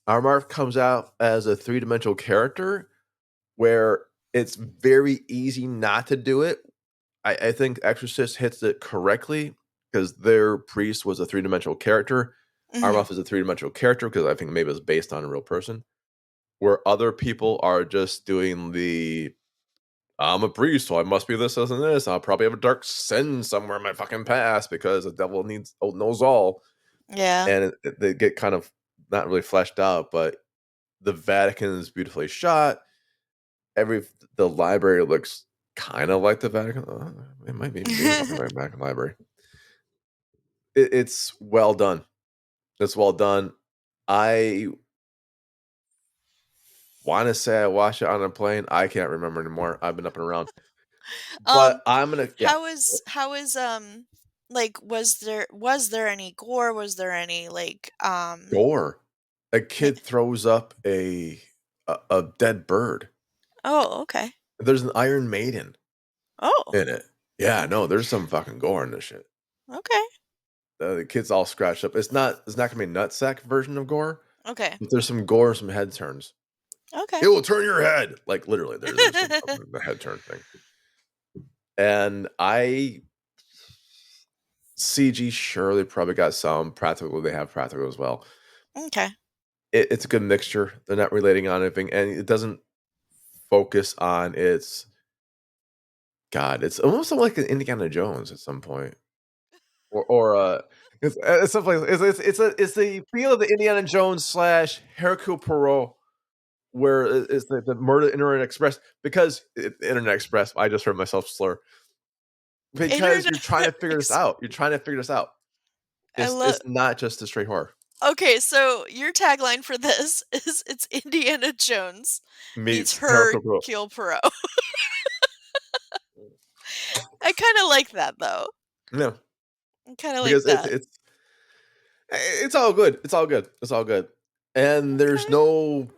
Armarth comes out as a three-dimensional character where it's very easy not to do it. I think Exorcist hits it correctly because their priest was a three-dimensional character. Mhm. Armarth is a three-dimensional character because I think maybe it's based on a real person. Where other people are just doing the I'm a priest, so I must be this, and this. I'll probably have a dark sin somewhere in my fucking past because the devil knows all. Yeah. And they get kind of not really fleshed out, but the Vatican is beautifully shot. The library looks kind of like the Vatican. It might be the fucking Vatican library. It's well done. It's well done. I want to say I watched it on a plane. I can't remember anymore. I've been up and around. But Um, I'm gonna like was there any gore? Was there any like gore. A yeah. kid throws up a dead bird. Oh, okay. There's an Iron Maiden Oh, in it. Yeah, okay. no, there's some fucking gore in this shit. Okay. The kid's all scratched up. It's not gonna be a nutsack version of gore, Okay. but there's some gore and some head turns. Okay. It will turn your head. Like literally, there's some fucking the head turn thing. And I CG surely probably got some practical. They have practical as well. Okay. It's a good mixture. They're not relating on anything, and it doesn't focus on its God. It's almost like an Indiana Jones at some point, or it's someplace. It's the feel of the Indiana Jones slash Hercule Poirot, where it's the murder Internet Express because Internet Express. I just heard myself slur because Internet you're trying to figure this Ex- out. You're trying to figure this out. I love It's not just a straight horror. Okay, so your tagline for this is it's Indiana Jones meets Meets Hercule Poirot. Hercule Poirot. I kind of like that though. Yeah, I kind of like because that. it's all good. It's all good. It's all good. And there's Okay. no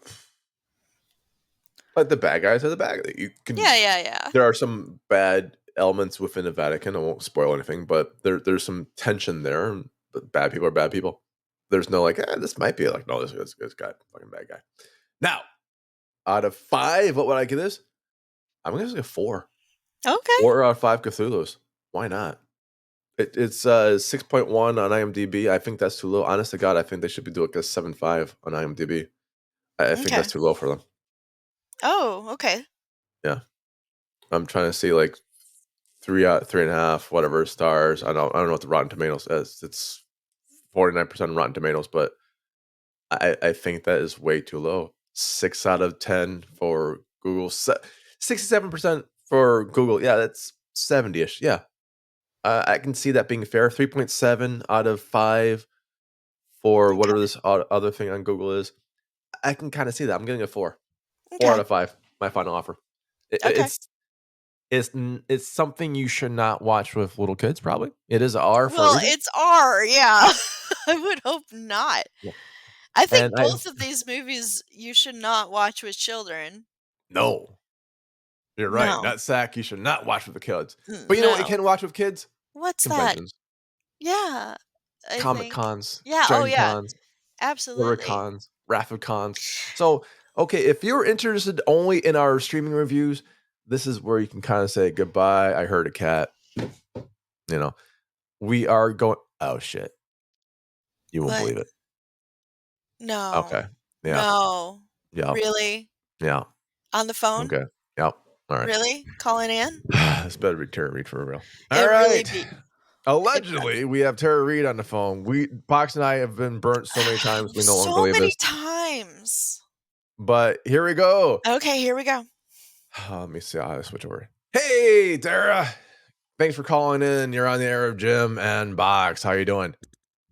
but the bad guys are the bad guys. You can Yeah, yeah, yeah. There are some bad elements within the Vatican. I won't spoil anything, but there's some tension there. But bad people are bad people. There's no like, this might be like, no, this guy, fucking bad guy. Now, out of 5, what would I give this? I'm gonna say 4. Okay. 4 out of 5 Cthulhu's. Why not? It's 6.1 on IMDb. I think that's too low. Honest to God, I think they should be doing like a 7.5 on IMDb. I think Okay. that's too low for them. Oh, okay. Yeah, I'm trying to see like 3.5, whatever stars. I don't know what the Rotten Tomatoes is. It's 49% Rotten Tomatoes, but I think that is way too low. 6 out of 10 for Google. 67% for Google. Yeah, that's 70ish. Yeah, I can see that being fair. 3.7 out of 5 for Okay. whatever this other thing on Google is. I can kind of see that. I'm getting a 4. 4 out Okay. of 5. My final offer. Okay. It's something you should not watch with little kids. Probably it is R for a Well, reason. it's R, yeah. I would hope not. Yeah. I And think I both of these movies you should not watch with children. no, You're right. No. Nutsack, you should not watch with the kids. But you know what you can watch with kids? What's Conventions. that? Yeah, I Comic think. cons, Yeah, oh, Gen yeah. Cons, Absolutely. Cons, Rapid Cons. So, okay, if you're interested only in our streaming reviews, this is where you can kind of say goodbye. I heard a cat. You know, we are going. Oh shit! You won't What? believe it. No. Okay. Yeah. No. Yeah. Really? Yeah. On the phone? Okay. Yep. All right. Really? Calling in? This better be Tara Reid for real. All It really right. be. Allegedly, we have Tara Reid on the phone. Box and I have been burnt so many times. We no longer So believe many this. times. But here we go. Okay, here we go. Let me see. I'll switch over. Hey, Tara. Thanks for calling in. You're on the air of Jim and Box. How you doing?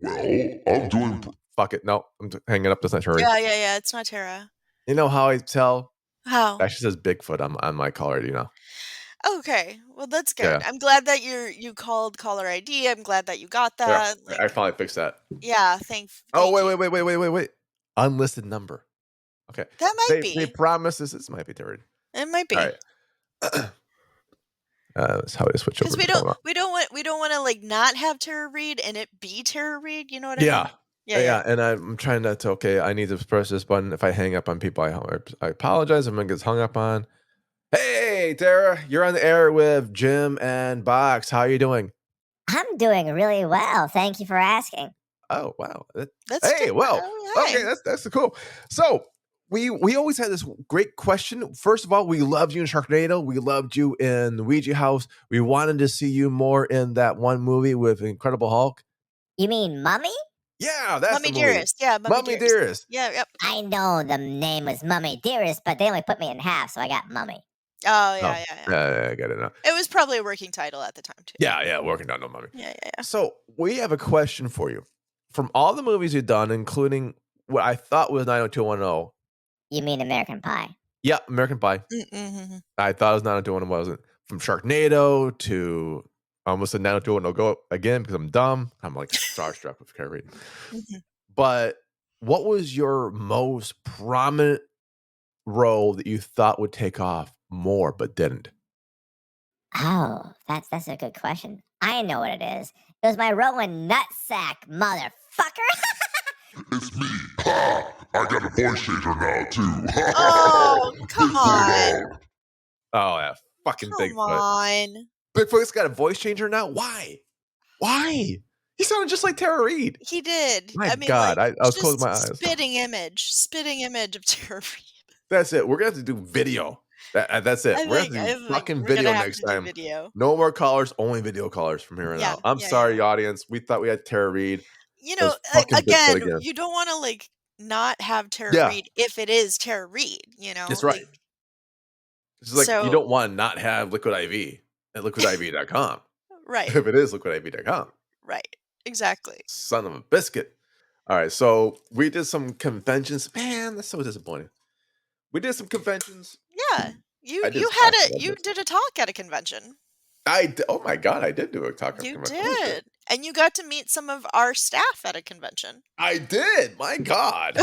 Well, I'm doing. Fuck it. No, I'm hanging up. That's not Tara. Yeah. It's not Tara. You know how I tell? How? It actually says Bigfoot on my caller ID now. Okay, well that's good. Yeah. I'm glad that you called caller ID. I'm glad that you got that. Yeah, I finally fixed that. Yeah, Oh, thank you. wait. Unlisted number. Okay. That might be. They promise this might be Tara. It might be. All right. That's how I switch over. Because we don't want to like not have Tara Reid and it be Tara Reid. You know what I mean? Yeah. And I'm trying not to. Okay, I need to press this button. If I hang up on people, I apologize. I'm gonna get hung up on. Hey, Tara, you're on the air with Jim and Box. How are you doing? I'm doing really well. Thank you for asking. Oh wow. That's hey, well, okay, that's cool. So we always had this great question. First of all, we loved you in Sharknado. We loved you in the Ouija house. We wanted to see you more in that one movie with Incredible Hulk. You mean Mummy? Yeah, that's Mummy the movie. Dearest. Yeah, Mummy Dearest. Yeah, yep. I know the name was Mummy Dearest, but they only put me in half, so I got Mummy. Oh, yeah. Yeah, I get it now. It was probably a working title at the time, too. Yeah, working on No Mummy. Yeah. So we have a question for you. From all the movies you've done, including what I thought was 90210. You mean American Pie? Yeah, American Pie. Mm-hmm. I thought it was 90210, wasn't. From Sharknado to I almost said 90210 go again because I'm dumb. I'm like starstruck with Tara Reid. Mm-hmm. But what was your most prominent role that you thought would take off more but didn't? Oh, that's a good question. I know what it is. It was my role in Nutsack, motherfucker. It's me. Ha! I got a voice changer now, too. Oh, come on. Oh, yeah. Fucking Come Bigfoot. on. Bigfoot's got a voice changer now? Why? He sounded just like Tara Reid. He did. My I mean, God. like, I was closing my eyes. Spitting image of Tara Reid. That's it. We're going to have to do video. That's it. We're going to have to do fucking video next time. Video. No more callers, only video callers from here on out. I'm sorry, audience. We thought we had Tara Reid. You know, again, you don't want to like not have Tara Reid if it is Tara Reid, you know? That's right. It's like you don't want to not have Liquid IV at liquidiv.com. Right. If it is liquidiv.com. Right. Exactly. Son of a biscuit. All right. So we did some conventions. Man, that's so disappointing. We did some conventions. Yeah. You did a talk at a convention. Oh my God, I did do a talk at a convention. You did. And you got to meet some of our staff at a convention. I did. My God.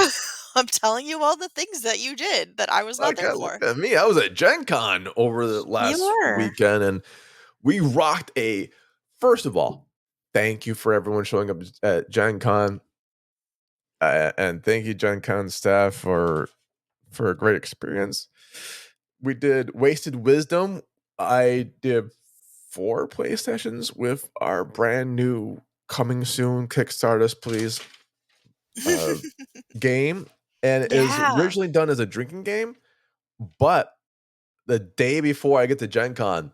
I'm telling you all the things that you did that I was not there for. Look at me. I was at Gen Con over the last weekend and we rocked first of all, thank you for everyone showing up at Gen Con. And thank you, Gen Con staff, for a great experience. We did Wasted Wisdom. I did 4 play sessions with our brand new coming soon Kickstarter us please game, and it was originally done as a drinking game, but the day before I get to Gen Con,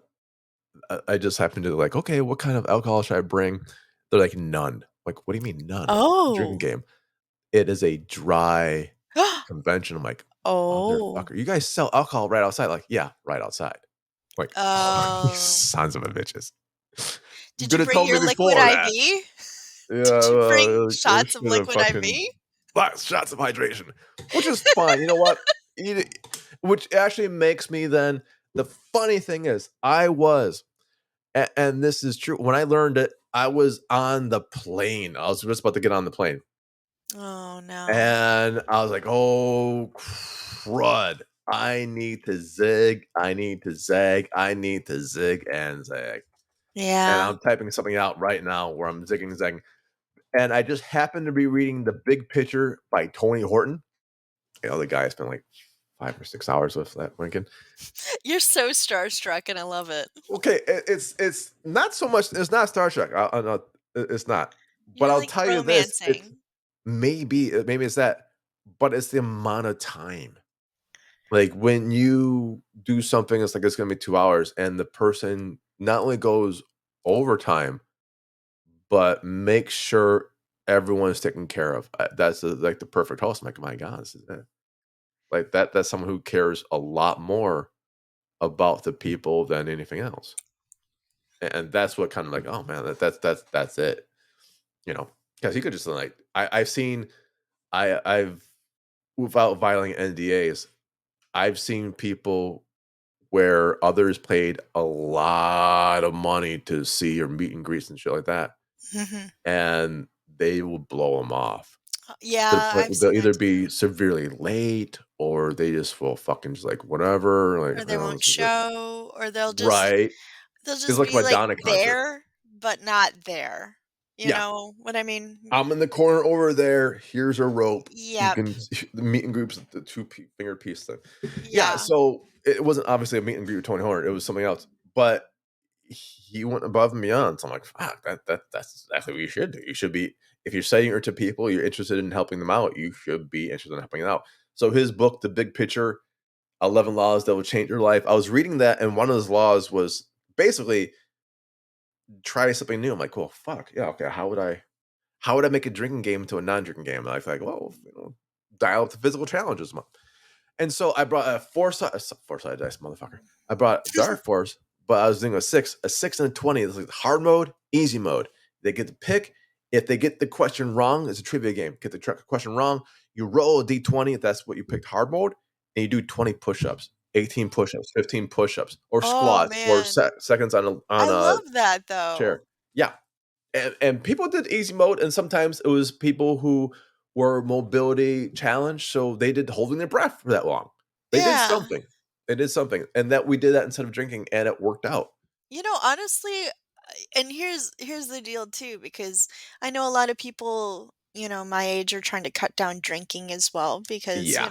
I just happened to like, okay, what kind of alcohol should I bring? They're like, none. Like, what do you mean none? Drinking game. It is a dry convention. I'm like, motherfucker, you guys sell alcohol right outside? Like, yeah, right outside. Like, you sons of a bitches. Did you bring your liquid IV? Yeah, did you bring shots of liquid IV? Shots of hydration, which is fine. You know what? Which actually makes me then, the funny thing is, I was, and this is true, when I learned it, I was on the plane. I was just about to get on the plane. Oh, no. And I was like, oh, crud. I need to zig. I need to zag. I need to zig and zag. And Yeah. I'm typing something out right now where I'm zigging and zagging. And I just happened to be reading The Big Picture by Tony Horton. You know, the guy I spent like 5 or 6 hours with that weekend. You're so starstruck, and I love it. Okay, it's not so much. It's not Star Trek. I know it's not. But You're I'll like tell you this: it's romancing. maybe it's that, but it's the amount of time. Like when you do something, it's like it's gonna be 2 hours, and the person not only goes overtime, but make sure everyone's taken care of. That's like the perfect host. I'm like, my God, this is it. Like that. That's someone who cares a lot more about the people than anything else. And that's what kind of like, oh man, that's it. You know, because he could just like I've seen I've without violating NDAs, I've seen people where others paid a lot of money to see your meet and greets and shit like that, Mhm. and they will blow them off to the Yeah, point I've where they'll seen that either be too. severely late or they just will fucking just like whatever, like Or you they know, won't this is it. show, or Right. they'll It's just like a be, like, Madonna concert. there, but not there. You Yeah. know what I mean? I'm in the corner over there. Here's a rope. You Yep. can the meet and groups the finger piece thing. Yeah, Yeah. so it wasn't obviously a meet and greet with Tony Horn. It was something else, but he went above and beyond. So I'm like, fuck, that's exactly what you should do. You should be if you're saying it to people, you're interested in helping them out. You should be interested in helping them out. So his book, The Big Picture, 11 Laws That Will Change Your Life. I was reading that, and one of those laws was basically try something new. I'm like, well, fuck, yeah, okay. How would I make a drinking game into a non-drinking game? And I was like, well, dial up the physical challenges. And so I brought a four-sided dice, motherfucker. I brought Dark Force, but I was doing a 6 and a 20. It's like hard mode, easy mode. They get to pick. If they get the question wrong, it's a trivia game. Get the question wrong, you roll a d20 if that's what you picked hard mode, and you do 20 push-ups, 18 push-ups, 15 push-ups, or Oh, squats, or man. seconds I on a love that, though. chair. Yeah, and people did easy mode, and sometimes it was people who were mobility challenged, so they did holding their breath for that long. They did Yeah. something. They did something, and that we did that instead of drinking, and it worked out. You know, honestly, and here's the deal too, because I know a lot of people, my age are trying to cut down drinking as well because, Yeah.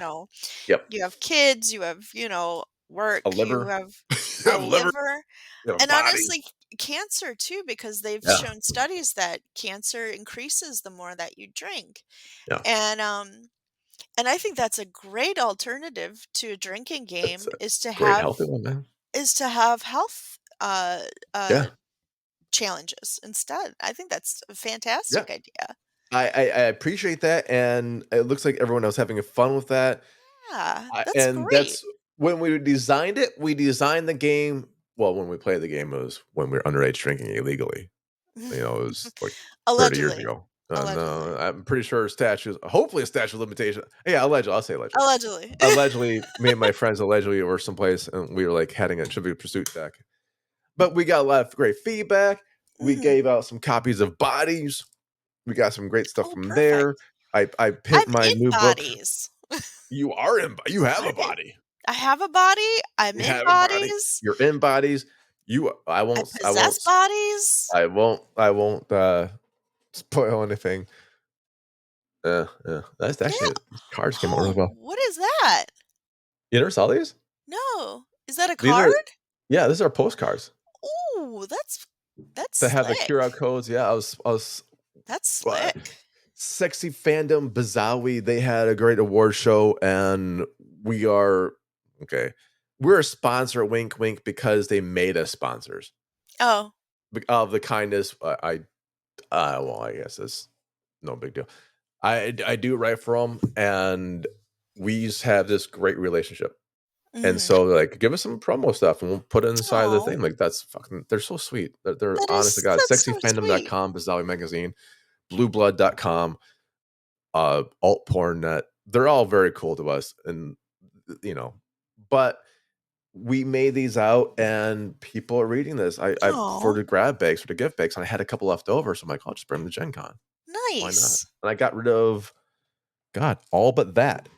Yep. you have kids, you have, A work, you liver. have You a have liver. liver, You have a and body. honestly, cancer too, because they've Yeah. shown studies that cancer increases the more that you drink. Yeah. And I think that's a great alternative to a drinking It's game a great healthy one, man. is to have health Yeah. challenges instead. I think that's a Yeah. fantastic idea. I appreciate that, and it looks like everyone else having fun with that. Yeah, that's And great. that's when we designed it. We designed the game. Well, when we played the game, it was when we were underage drinking illegally. You know, it was like 30 years Allegedly. ago. Allegedly. No, I'm pretty sure hopefully a statute of limitation. Yeah, allegedly. I'll say allegedly. Allegedly. Allegedly, me and my friends allegedly were someplace and we were like heading a Trivial Pursuit deck. But we got a lot of great feedback. We Mhm. gave out some copies of Bodies. We got some great stuff Oh, from there. perfect. I I'm picked my in new book. bodies. You have a I body. I have a body. I'm You in have a body. bodies. You're in Bodies. I possess bodies. I won't spoil anything. Yeah. That's Yeah. actually these cards came out really Oh, well. what is that? You never saw these? No. Is that a These card? are these are postcards Ooh, that's that have the slick. QR codes. Yeah, I was That's uh, slick. Sexy Fandom Bazawi. They had a great award show, and we are okay. We're a sponsor, wink, wink, because they made us sponsors Oh. of the kindness. Well, I guess it's no big deal. I do it right for them, and we just have this great relationship. And Mhm. so, like, give us some promo stuff, and we'll put it inside of the Aw. thing. Like, that's fucking. They're so sweet. They're honest to God. That's so sweet. Sexyfandom.com, Bazawi Magazine, Blueblood.com, Alt Porn Net. They're all very cool to us, and but we made these out, and people are reading this. I for Aw, the grab bags, for the gift bags, and I had a couple left over, so I'm like, I'll just bring them to Gen Con. Why not? nice. And I got rid of all but that.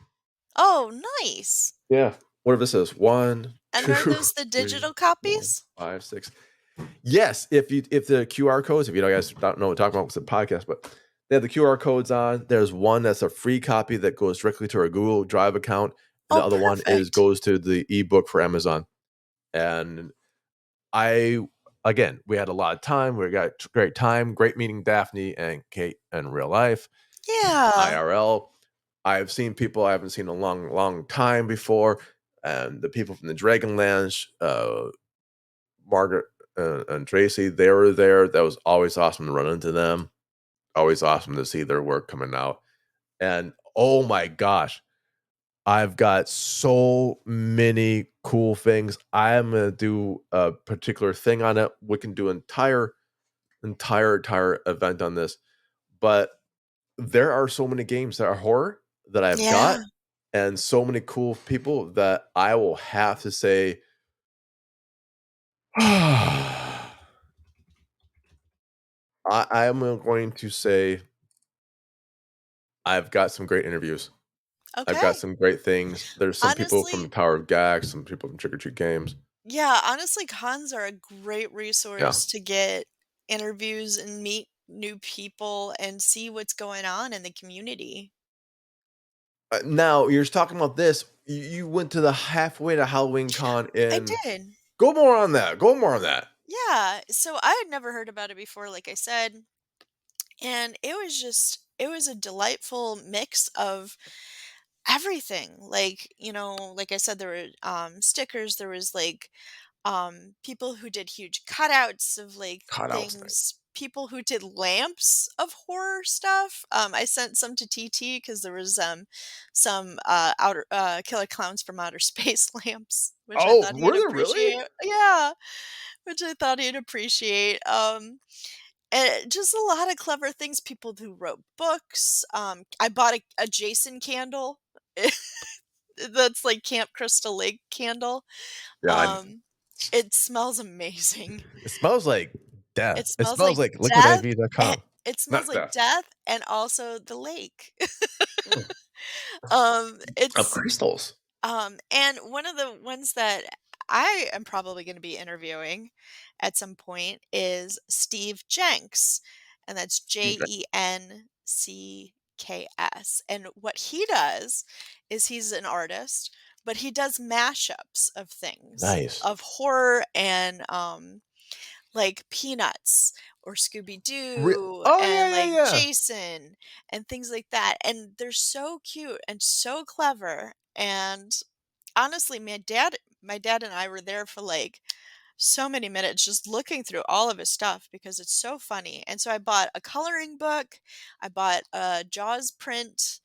Oh, nice. Yeah. What if it says 1, And 2, are those the 3, digital 4, copies? 5, 6? Yes, if the QR codes, if you guys don't know what I'm talking about, it's a podcast, but they have the QR codes on. There's one that's a free copy that goes directly to our Google Drive account, and the Oh, other one perfect. goes to the ebook for Amazon. And we had a lot of time. We got great time, great meeting Daphne and Kate in real life, Yeah. IRL. I've seen people I haven't seen in a long, long time before, and the people from the Dragonlands, Margaret and Tracy, they were there. That was always awesome to run into them. Always awesome to see their work coming out. And oh my gosh, I've got so many cool things. I am gonna do a particular thing on it. We can do entire event on this. But there are so many games that are horror that I've Yeah. got, and so many cool people that I will have to say I am going to say I've got some great interviews. I've got Okay. some great things. There's some people from the Honestly, Tower of Gags, some people from Trick or Treat Games. yeah, honestly, cons are a great Yeah. resource to get interviews and meet new people and see what's going on in the community. Now you're talking about this. You went to the halfway to Halloween Con I and did. go more on that. Go more on that. Yeah. So I had never heard about it before, like I said. And it was a delightful mix of everything. Like, like I said, there were stickers, there was like people who did huge cutouts of like Cutouts thing. things, people who did lamps of horror stuff. I sent some to TT because there was some outer killer clowns from outer space lamps, which I Oh, thought were he'd there really? appreciate. Yeah, which I thought he'd appreciate. And just a lot of clever things. People who wrote books. I bought a Jason candle. That's like Camp Crystal Lake candle. Yeah, Um, it smells amazing. it smells like It death. It smells smells like like death. liquidiv.com. It smells Not like death. death and also the lake. Mm. Of It's crystals. and one of the ones that I am probably going to be interviewing at some point is Steve Jenks, and that's Jencks. And what he does is he's an artist, but he does mashups of things, Nice. of horror and like Peanuts or Scooby Doo Oh yeah, and yeah, like yeah. Jason and things like that. And they're so cute and so clever. And honestly, my dad and I were there for like so many minutes just looking through all of his stuff because it's so funny. And so I bought a coloring book, I bought a Jaws print,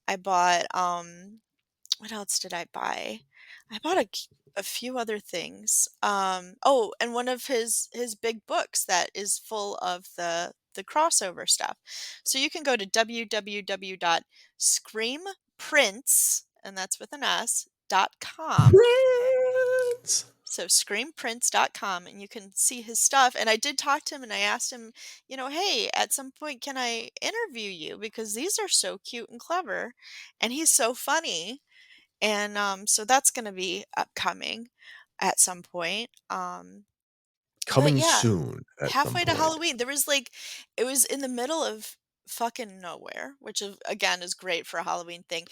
I bought what else did I buy? I bought a few other things. Oh, and one of his big books that is full of the crossover stuff. So you can go to www.screamprints, and that's with an S, .com. Prince. So screamprints.com, and you can see his stuff. And I did talk to him and I asked him, hey, at some point can I interview you because these are so cute and clever and he's so funny. And so that's going to be upcoming at some point. But Coming yeah, soon at some halfway to point. Halloween, there was like, it was in the middle of fucking nowhere, which again is great for a Halloween thing.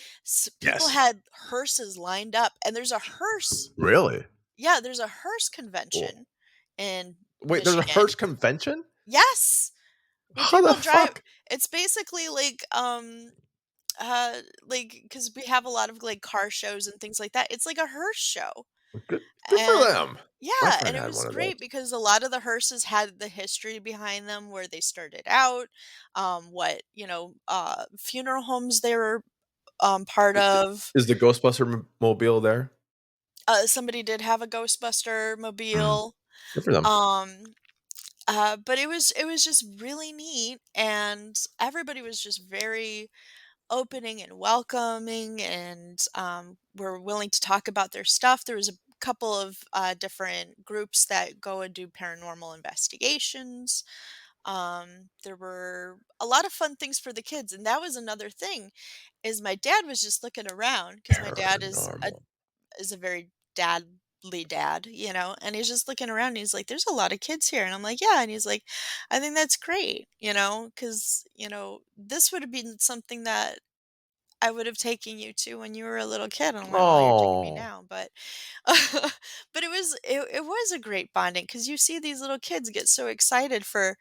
People Yes. had hearses lined up, and there's a hearse. Really? Yeah, there's a hearse Cool. convention in Wait, there's a Michigan. Hearst convention? Yes, where How the people drive. fuck? It's basically like because we have a lot of like car shows and things like that. It's like a hearse show. Good for And them. My yeah, and friend it had was one of those. great because a lot of the hearses had the history behind them, where they started out, what, funeral homes they were part of. Is the Ghostbuster mobile there? Somebody did have a Ghostbuster Mm, mobile. good for them. Um, but it was just really neat, and everybody was just very opening and welcoming, and were willing to talk about their stuff. There was a couple of different groups that go and do paranormal investigations. There were a lot of fun things for the kids, and that was another thing. Is my dad was just looking around because my dad is a Paranormal. is a very dadly dad, you know, and he's just looking around and he's like, "There's a lot of kids here." And I'm like, "Yeah." And he's like, "I think that's great, you know, because, you know, this would have been something that I would have taken you to when you were a little kid." And I'm like, "Well, you're taking me Oh, now." But but it was a great bonding because you see these little kids get so excited for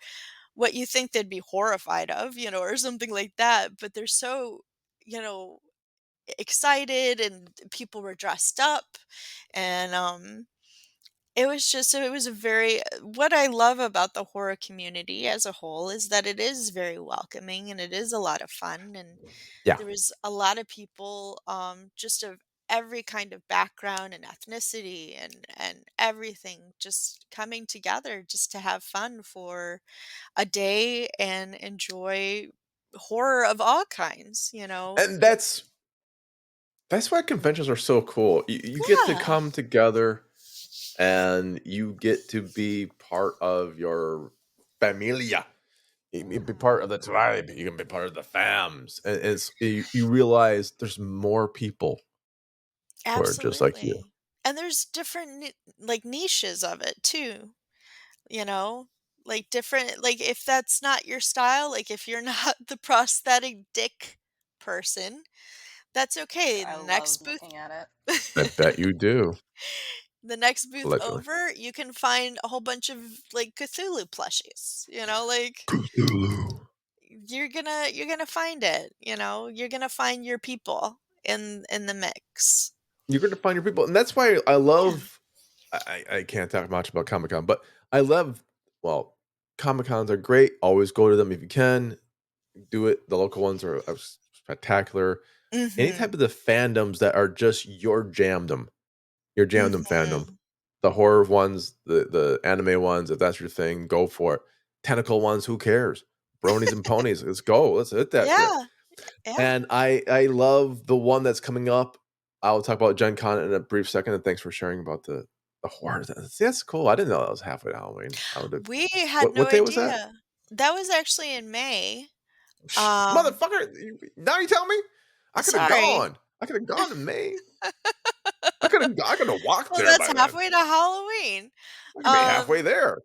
what you think they'd be horrified of, you know, or something like that, but they're so, you know, excited and people were dressed up and it was a very what I love about the horror community as a whole is that it is very welcoming and it is a lot of fun and yeah. there was a lot of people just of every kind of background and ethnicity and everything just coming together just to have fun for a day and enjoy horror of all kinds, you know? And that's why conventions are so cool. You get to Yeah. come together and you get to be part of your familia. You can be part of the tribe. You can be part of the fams. And you realize there's more people who are just like you. Absolutely. And there's different like niches of it too, you know? Like different like if that's not your style, like if you're not the prosthetic dick person, that's okay. I The love next booth looking at it. I bet you do. the next booth Allegedly. over, you can find a whole bunch of like Cthulhu plushies, you know, like Cthulhu. you're gonna find it, you know, you're gonna find your people in the mix. You're going to find your people. And that's why I Yeah. love, I can't talk much about Comic Con, but I love, well, Comic Cons are great. Always go to them if you can. Do it. The local ones are spectacular. Any type Mhm. of the fandoms that are just your jamdom fandom. Mhm. The horror ones, the anime ones, if that's your thing, go for it. Tentacle ones, who cares? Bronies and ponies, let's go. Let's hit that shit. Yeah. Yeah. And I love the one that's coming up. I'll talk about Gen Con in a brief second. And thanks for sharing about the horror. That's cool. I didn't know that was halfway to Halloween. I would have. We had What no day was that? idea. That was actually in May. Um, Motherfucker! Now you tell me. I could have sorry. gone. I could have gone in May. I could have walked Well, there that's by then. halfway to Halloween. I could be halfway Um, there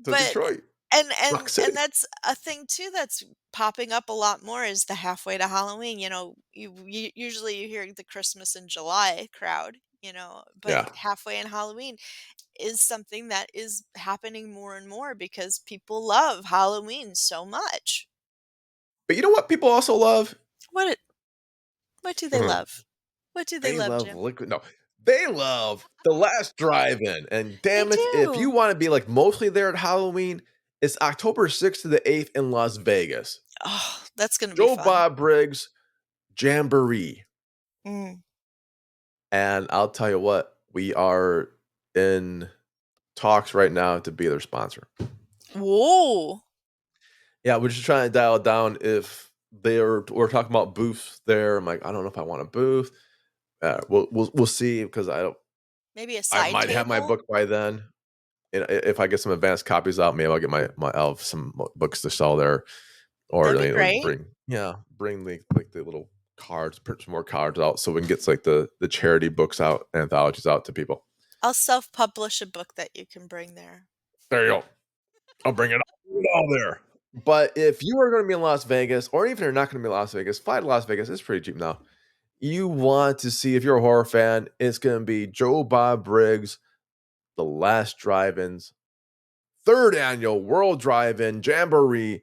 to but Detroit, and Rock and City. and that's a thing too that's popping up a lot more is the halfway to Halloween, you know, you usually you hear the Christmas in July crowd, you know, but Yeah. halfway in Halloween is something that is happening more and more because people love Halloween so much. But you know what people also love? What what do they love? What do they They love, love Jim? liquid. No, they love the last drive-in. And They damn it, if you do. want to be like mostly there at Halloween, it's October 6th to the 8th in Las Vegas. Oh, that's gonna be Joe fun. Bob Briggs Jamboree. Mm. And I'll tell you what, we are in talks right now to be their sponsor. Whoa. Yeah, we're just trying to dial it down if we're talking about booths there. I'm like, I don't know if I want a booth. We'll see because Maybe a I side might have my table? book by then. And if I get some advanced copies out, maybe I'll get I'll have some books to sell there, or That'd be great. bring the little cards, print some more cards out, so we can get like the charity books out, anthologies out to people. I'll self-publish a book that you can bring there. There you go. I'll bring it all there. But if you are going to be in Las Vegas, or even if you're not going to be in Las Vegas, fly to Las Vegas. It's pretty cheap now. You want to see, if you're a horror fan, it's going to be Joe Bob Briggs, The Last Drive-Ins, 3rd Annual World Drive-In Jamboree,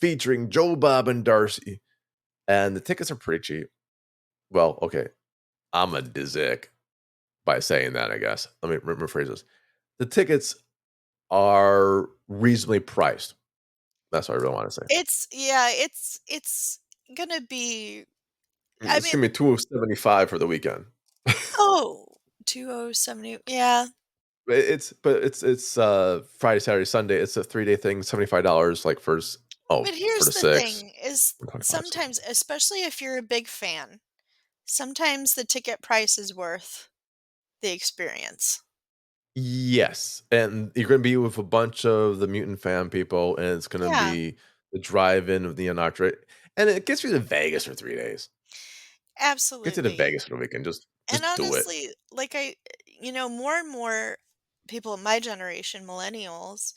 featuring Joe Bob and Darcy. And the tickets are pretty cheap. Well, okay. I'm a dick by saying that, I guess. Let me rephrase this. The tickets are reasonably priced. That's what I really want to say. It's gonna be I It's gonna mean, be $275 for the weekend. oh, 2070 yeah. It's Friday, Saturday, Sunday. It's a 3-day thing, $75 like for But for here's the the 6. thing is 125. sometimes, especially if you're a big fan, sometimes the ticket price is worth the experience. Yes, and you're gonna be with a bunch of the mutant fan people, and it's gonna Yeah, be the drive-in of the Unoctrate, and it gets you to Vegas for 3 days. Gets you to absolutely. Vegas for the weekend. Just And Just do it. honestly, like more and more people in my generation, millennials,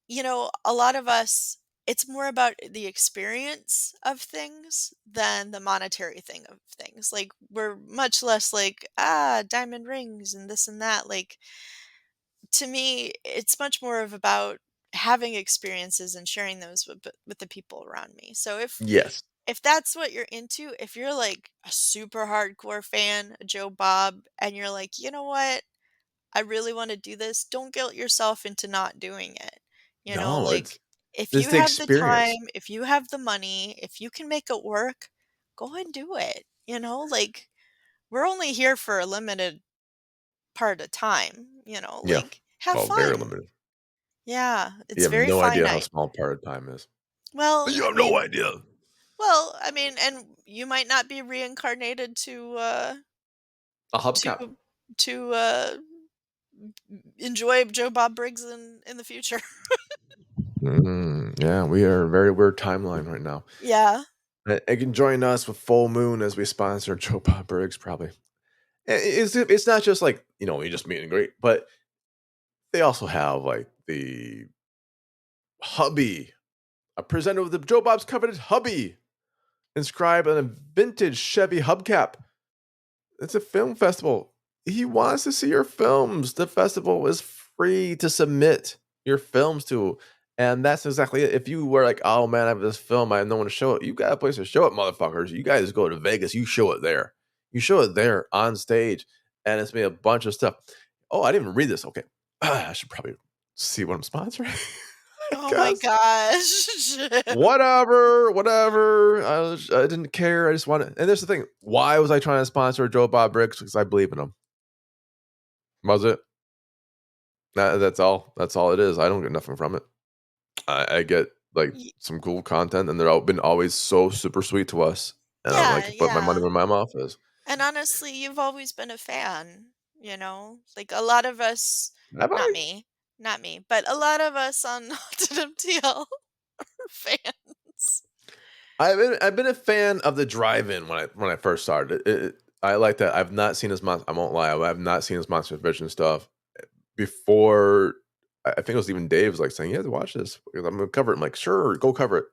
a lot of us, it's more about the experience of things than the monetary thing of things. Like, we're much less like, diamond rings and this and that. Like, to me, it's much more of about having experiences and sharing those with the people around me. So Yes. if that's what you're into, if you're like a super hardcore fan of Joe Bob and you're like, you know what? I really want to do this, don't guilt yourself into not doing it. No, Like, if it's you the have the time, experience. if you have the money, if you can make it work, go and do it. Like, we're only here for a limited part of time, Yeah. like, have Well, very fun. limited. Yeah, You it's have very no idea how finite. small part of time is. Well, You I have no mean, idea. and you might not be reincarnated A to hubcap. to enjoy Joe Bob Briggs in the future. Yeah, we are a very weird timeline right now. Yeah. And can join us with Full Moon as we sponsor Joe Bob Briggs, probably. It's not just like, we just meet and greet, but they also have like the hubby, presented with the Joe Bob's coveted hubby, inscribed on a vintage Chevy hubcap. It's a film festival. He wants to see your films. The festival is free to submit your films to. And that's exactly it. If you were like, oh man, I have this film, I have no one to show it. You got a place to show it, motherfuckers. You guys go to Vegas, you show it there. You show it there on stage. And it's made a bunch of stuff. Oh, I didn't even read this. Okay. I should probably see what I'm sponsoring. Oh my Guess. gosh. Whatever. I didn't care. I just wanted. And there's the thing. Why was I trying to sponsor Joe Bob Briggs? Because I believe in him. Was it? That's all. That's all it is. I don't get nothing from it. I get like Y some cool content, and they've been always so super sweet to us. And I'm Yeah, like, put my money yeah. where my mouth is. And honestly, you've always been a fan, Like, a lot of us, Have not I? me, not me, but a lot of us on Haunted MTL are fans. I've been a fan of the drive-in when I first started. I like that. I've not seen his I won't lie. I have not seen his Monster Vision stuff before. I think it was even Dave was like saying, "You have to watch this because I'm gonna cover it." I'm like, "Sure, go cover it."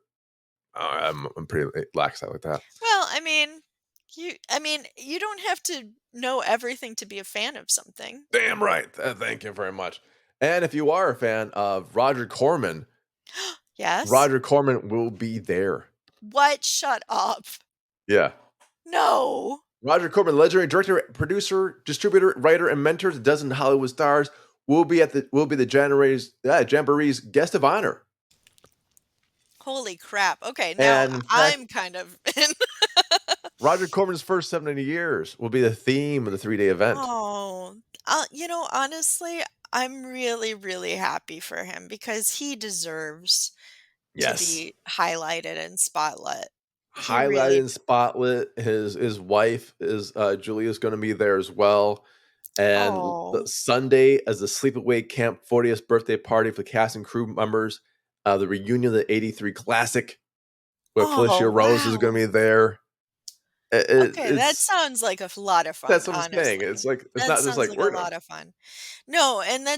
I'm pretty lax out like that. Well, you don't have to know everything to be a fan of something. Damn right. Thank you very much. And if you are a fan of Roger Corman, Yes? Roger Corman will be there. What? Shut up. Yeah. No. Roger Corman, legendary director, producer, distributor, writer, and mentor to a dozen Hollywood stars, will be the Jamboree's guest of honor. Holy crap. Okay, now And in fact, I'm kind of in. Roger Corman's first 70 years will be the theme of the 3-day event. Oh, honestly, I'm really, really happy for him because he deserves to Yes. be highlighted and spotlit. He Highlighted really and spotlit. His wife is Julia's going to be there as well. And the Oh. Sunday as the Sleepaway Camp 40th birthday party for cast and crew members, the reunion of the '83 classic, where Oh, Felicia Rose is going wow. to be there. Okay, that It's sounds like a lot of fun, That's what I'm saying. It's honestly. like it's That not just sounds like like a we're gonna. lot of fun. No, and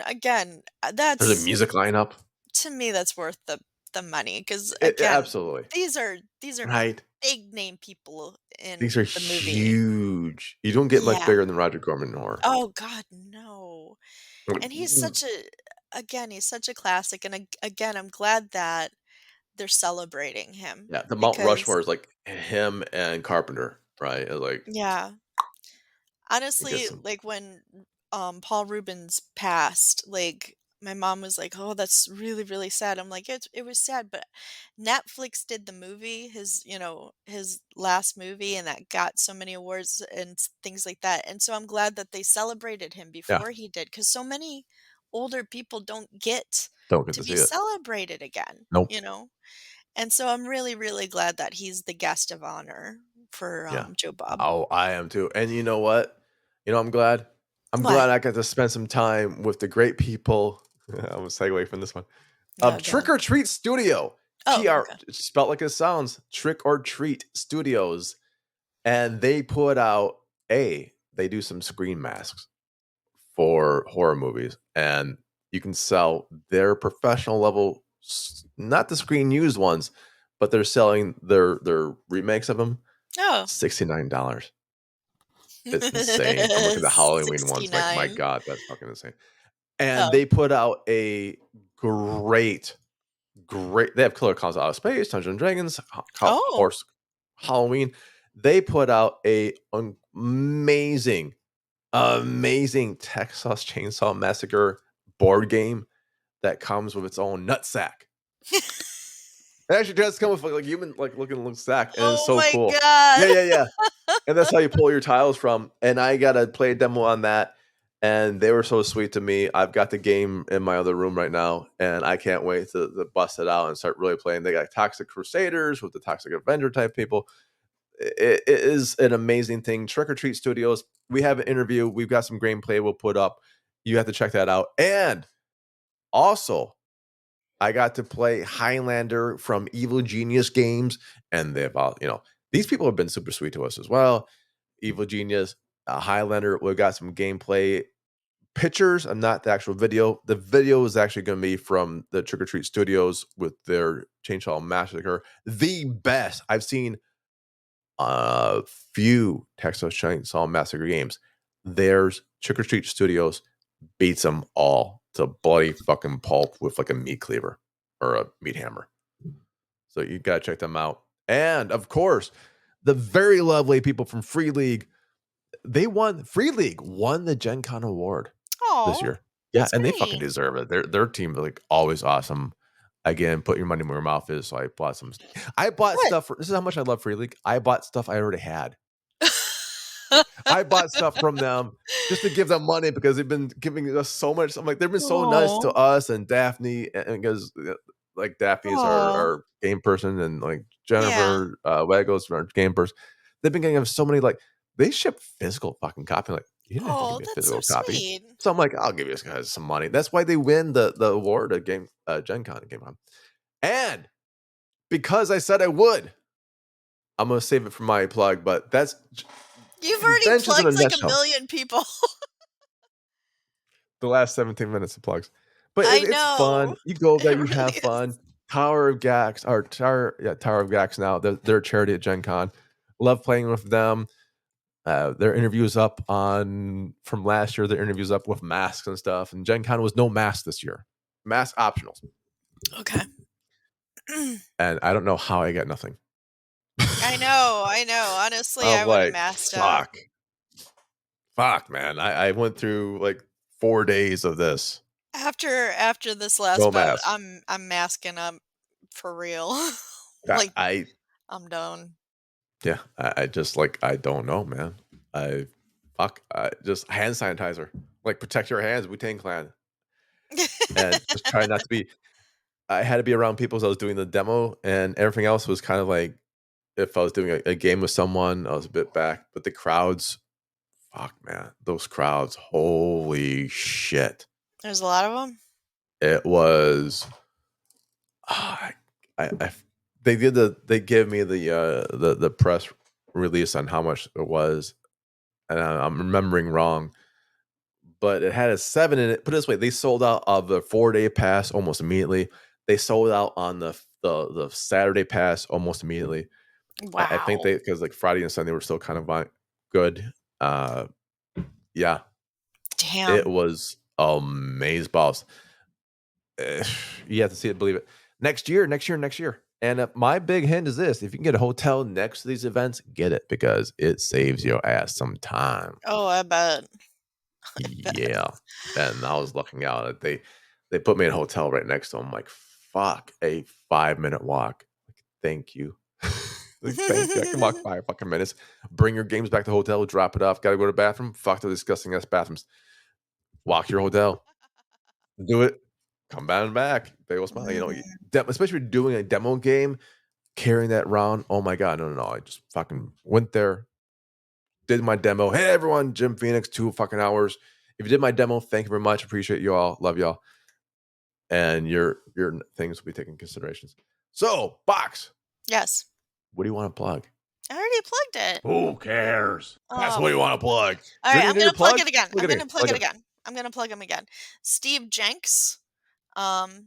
again, There's a that's music lineup. to me, that's worth the money because again, Absolutely these are right. big name people These in are the movie. huge. You don't get much Yeah. bigger than Roger Corman or. Oh god, no. And he's such a classic, and again, I'm glad that they're celebrating him Yeah, the Mount because Rushmore is like him and Carpenter, right? Like yeah. it gets Honestly, some. like when Paul Rubens passed, like my mom was like, "Oh, that's really really sad." I'm like, "It was sad, but Netflix did the movie, his last movie and that got so many awards and things like that." And so I'm glad that they celebrated him Yeah, before he did cuz so many older people don't get don't get to to be see it. celebrated again, Nope. And so I'm really really glad that he's the guest of honor for Yeah. Joe Bob. Oh, I am too. And you know what? I'm glad. I'm What? glad I got to spend some time with the great people. I'm gonna segue from this one. Of Oh Trick god. or Treat Studio. Oh, okay. It's spelled like it sounds. Trick or Treat Studios. And they put out they do some screen masks for horror movies, and you can sell their professional level, not the screen used ones, but they're selling their remakes of them. Oh, $69. It's insane. I'm looking at the Halloween ones, like, my 69. God, that's fucking insane. And Oh. they put out a great. They have Killer Clowns Out of Space, Dungeons and Dragons, Horse Halloween. They put out a amazing Texas Chainsaw Massacre board game that comes with its own nutsack. It actually does come with like human looking sack, and it's Oh so my cool. God. Yeah. And that's how you pull your tiles from. And I gotta play a demo on that. And they were so sweet to me. I've got the game in my other room right now, and I can't wait to bust it out and start really playing. They got Toxic Crusaders with the Toxic Avenger type people. It is an amazing thing. Trick or Treat Studios. We have an interview. We've got some gameplay we'll put up. You have to check that out. And also, I got to play Highlander from Evil Genius Games, and they've these people have been super sweet to us as well. Evil Genius, Highlander. We've got some gameplay pictures and not the actual video. The video is actually going to be from the Trick or Treat Studios with their Chainsaw Massacre. The best. I've seen a few Texas Chainsaw Massacre games. There's Trick or Treat Studios beats them all to bloody fucking pulp with like a meat cleaver or a meat hammer. So you gotta check them out. And of course, the very lovely people from Free League, Free League won the Gen Con award this year. Yeah, and they fucking deserve it. Their team is like always awesome. Again, put your money where your mouth is. So I bought stuff. This is how much I love Free League. I bought stuff I already had. I bought stuff from them just to give them money because they've been giving us so much. I'm like, they've been so nice to us and Daphne, and because like Daphne's our game person, and like Jennifer Wagos, our game person. They've been getting us so many, like, they ship physical fucking copy. Like, you didn't have to give me a physical copy. Sweet. So I'm like, I'll give you guys some money. That's why they win the award at Gen Con and Game Con. And because I said I would, I'm gonna save it for my plug, but that's you've already plugged like a million people. The last 17 minutes of plugs. But it's fun. You go there, you have fun. Tower of Gax now. They're a charity at Gen Con. Love playing with them. Their interviews up from last year. Their interviews up with masks and stuff. And Gen Con was no mask this year. Mask optional. Okay. And I don't know how I got nothing. I know. Honestly, I would have masked up. Fuck, man. I went through like 4 days of this. After this last bout, I'm masking up for real. Like I'm done. Yeah, I just I don't know, man. Just hand sanitizer. Like, protect your hands, Wu-Tang Clan. And just try not to be. I had to be around people as I was doing the demo, and everything else was kind of like, if I was doing a game with someone, I was a bit back. But the crowds, fuck, man, those crowds, holy shit. There's a lot of them. It was. They gave me the press release on how much it was, and I'm remembering wrong, but it had a 7 in it. Put it this way, they sold out of the 4-day pass almost immediately. They sold out on the Saturday pass almost immediately. Wow. I think because like Friday and Sunday were still kind of good. Yeah. Damn. It was amazeballs. You have to see it, believe it. Next year. And my big hint is this: if you can get a hotel next to these events, get it, because it saves your ass some time. Oh, I bet. Yeah. And I was looking out. They put me in a hotel right next to them. I'm like, fuck, a 5-minute walk. Like, thank you. Thank you. I can walk 5 fucking minutes. Bring your games back to the hotel, drop it off. Gotta go to the bathroom. Fuck the disgusting ass bathrooms. Walk your hotel. Do it. Come back. Big old smile. Especially if you're doing a demo game, carrying that around. Oh my God. No. I just fucking went there, did my demo. Hey everyone, Jim Phoenix, 2 fucking hours. If you did my demo, thank you very much. Appreciate you all. Love y'all. And your things will be taken considerations. So, Box. Yes. What do you want to plug? I already plugged it. Who cares? That's Oh, what you want to plug. all right, I'm Need gonna to plug plug? it again. Look I'm at gonna it. plug it again. I'm gonna plug him again. Steve Jenks,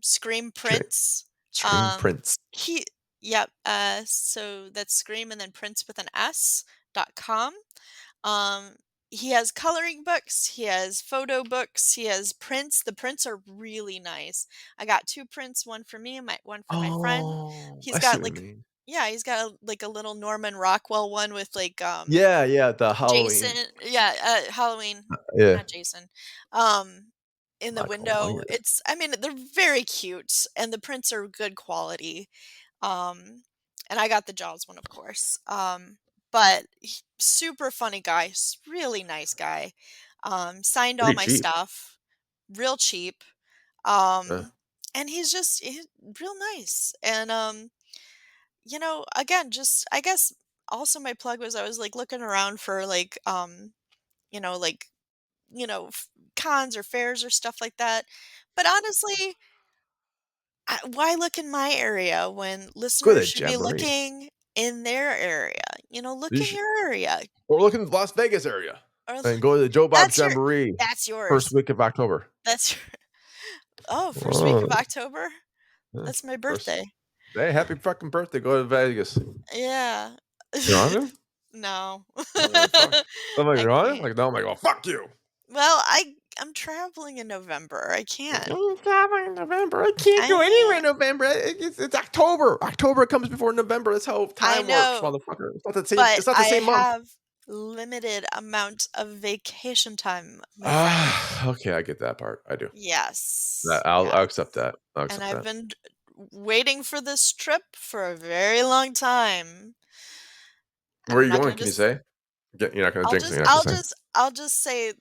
Scream Prince. Scream Prince. He, yep. So that's Scream and then Prince with an S.com. He has coloring books. He has photo books. He has prints. The prints are really nice. I got 2 prints, one for me and one for my friend. Oh, He's I see got what you like, mean. yeah, he's got like a little Norman Rockwell one with like Yeah, the Jason, Halloween. Halloween, Yeah. not Jason, um, in the Michael window. Myers. I mean, they're very cute, and the prints are good quality. Um, and I got the Jaws one, of course. But super funny guy, really nice guy. Signed all Pretty my cheap. stuff, real cheap. Uh, And he's real nice. And again, just I guess also my plug was I was like looking around for like you know, like, cons or fairs or stuff like that. But honestly, why look in my area when go listeners to should be Jamboree. looking in their area? Look You in should, your area. or look in the Las Vegas area. Or And go to the Joe Bob that's Jamboree. that's First yours. week of October. That's your, oh, first week Oh, of October. yeah. That's my First. birthday. Hey, happy fucking birthday. Go to Vegas. Yeah. You want to? No. Fuck. I'm like, I you want it? can't. Like, no, I'm like, oh, fuck you. Well, I'm traveling in November. I can't. I'm traveling in November. I can't go anywhere in November. It's October. October comes before November. That's how I time works, know, motherfucker. It's not the same. but It's not the I same month. have limited amount of vacation time, my friend. Ah, okay, I get that part. I do. Yes. I'll accept that. I'll And accept I've that. been waiting for this trip for a very long time. And Where are I'm you not going? gonna Can you just say? You're not going to jinx it. You're not I'll gonna say. just say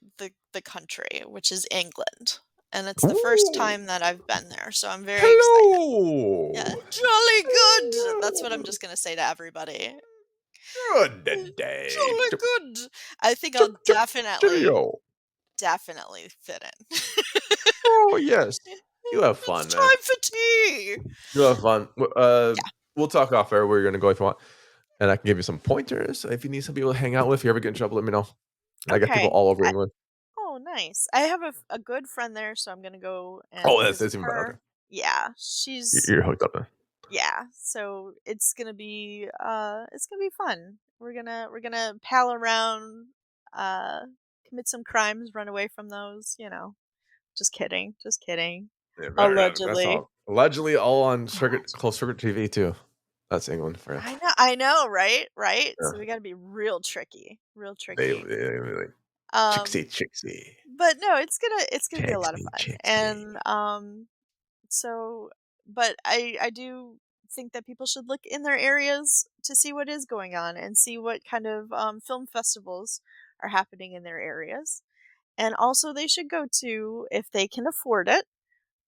the country, which is England. And it's the first time that I've been there, so I'm very excited. Hello. Yeah, jolly good. That's what I'm just gonna say to everybody. Good day. Jolly good. I think I'll definitely fit in. Oh yes. You have fun, It's man. time for tea. You have fun. We'll talk off air where you're gonna go if you want, and I can give you some pointers if you need some people to hang out with. If you ever get in trouble, let me know. I got people Okay. all over England. Oh, nice. I have a good friend there, so I'm gonna go and That's visit even better. her. Okay. Yeah, she's You're hooked up then. yeah. So it's gonna be fun. We're gonna pal around, commit some crimes, run away from those. Just kidding. Just kidding. Yeah, that's Allegedly. all. Allegedly, all on close circuit TV too. That's England for you. I know, right? Right. Yeah. So we got to be real tricky. They Chixie. But no, it's gonna be a lot of fun. Chixie. And so, but I do think that people should look in their areas to see what is going on and see what kind of film festivals are happening in their areas. And also, they should go to, if they can afford it,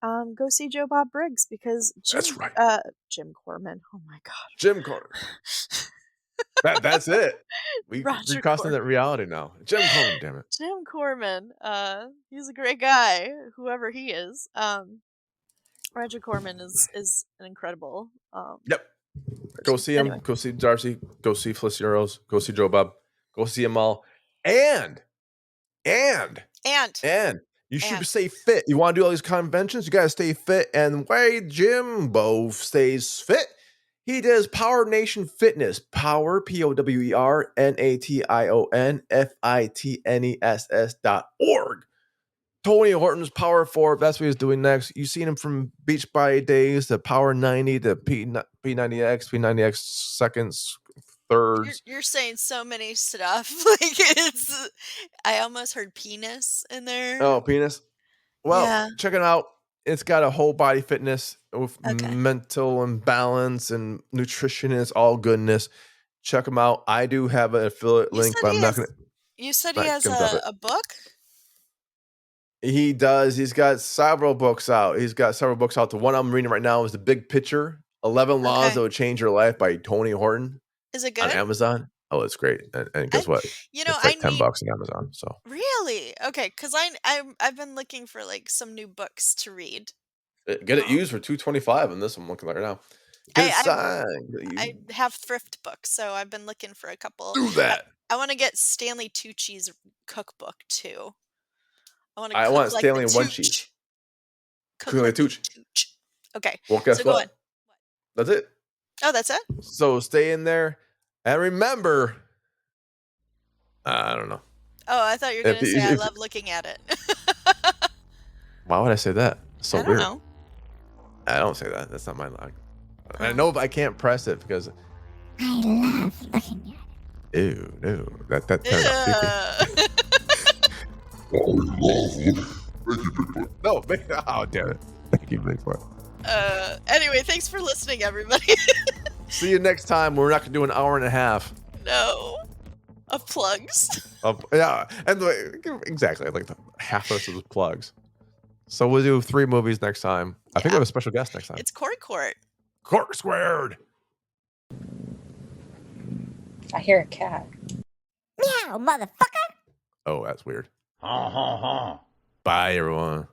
go see Joe Bob Briggs because That's right. Jim Corman. Oh my God, Jim Corman. That's it. We're crossing that reality now. Jim Corman, damn it. Jim Corman. He's a great guy, whoever he is. Roger Corman is an incredible. Yep. Go see him. Anyway. Go see Darcy. Go see Felicianos. Go see Joe Bob. Go see them all. And you should stay fit. You want to do all these conventions? You got to stay fit. And way Jimbo stays fit. He does Power Nation Fitness. Power, POWERNATION Tony Horton's Power 4. That's what he's doing next. You've seen him from Beach Body Days to Power 90 to P90X, P90X seconds, thirds. You're saying so many stuff. I almost heard penis in there. Oh, penis. Well, check it out. It's got a whole body fitness with mental and balance and nutrition. It's all goodness. Check him out. I do have an affiliate link, but I'm not going to. You said he has a book? He does. He's got several books out. The one I'm reading right now is The Big Picture, 11 Laws That Would Change Your Life by Tony Horton. Is it good? On Amazon. Oh, it's great. And guess what? It's like $10 on Amazon. So really? Okay, because I've been looking for like some new books to read. Get it used for $225 on this. I'm looking right now. His I sign. I have thrift books, so I've been looking for a couple. Do that. I want to get Stanley Tucci's cookbook too. I I cook want like the Stanley one Tooch. cheese. Cook Stanley like the Tucci. Tooch. Okay, Well, guess so go what? on. That's it. Oh, that's it? So stay in there and remember. I don't know. Oh, I thought you were If going to you- say I if- love looking at it. Why would I say that? So I don't weird. know. I don't say that. That's not my line. I know if I can't press it because. I love looking at it. Ew, no. That turned out creepy. Oh, we love looking. Thank you, Bigfoot. No, oh, damn it. Thank you, Bigfoot. Anyway, thanks for listening, everybody. See you next time. We're not going to do an hour and a half. No. Of plugs. Yeah, and exactly. Like half of this is plugs. So we'll do 3 movies next time. I think we have a special guest next time. It's Court. Cork Squared. I hear a cat. Meow, motherfucker. Oh, that's weird. Bye, everyone.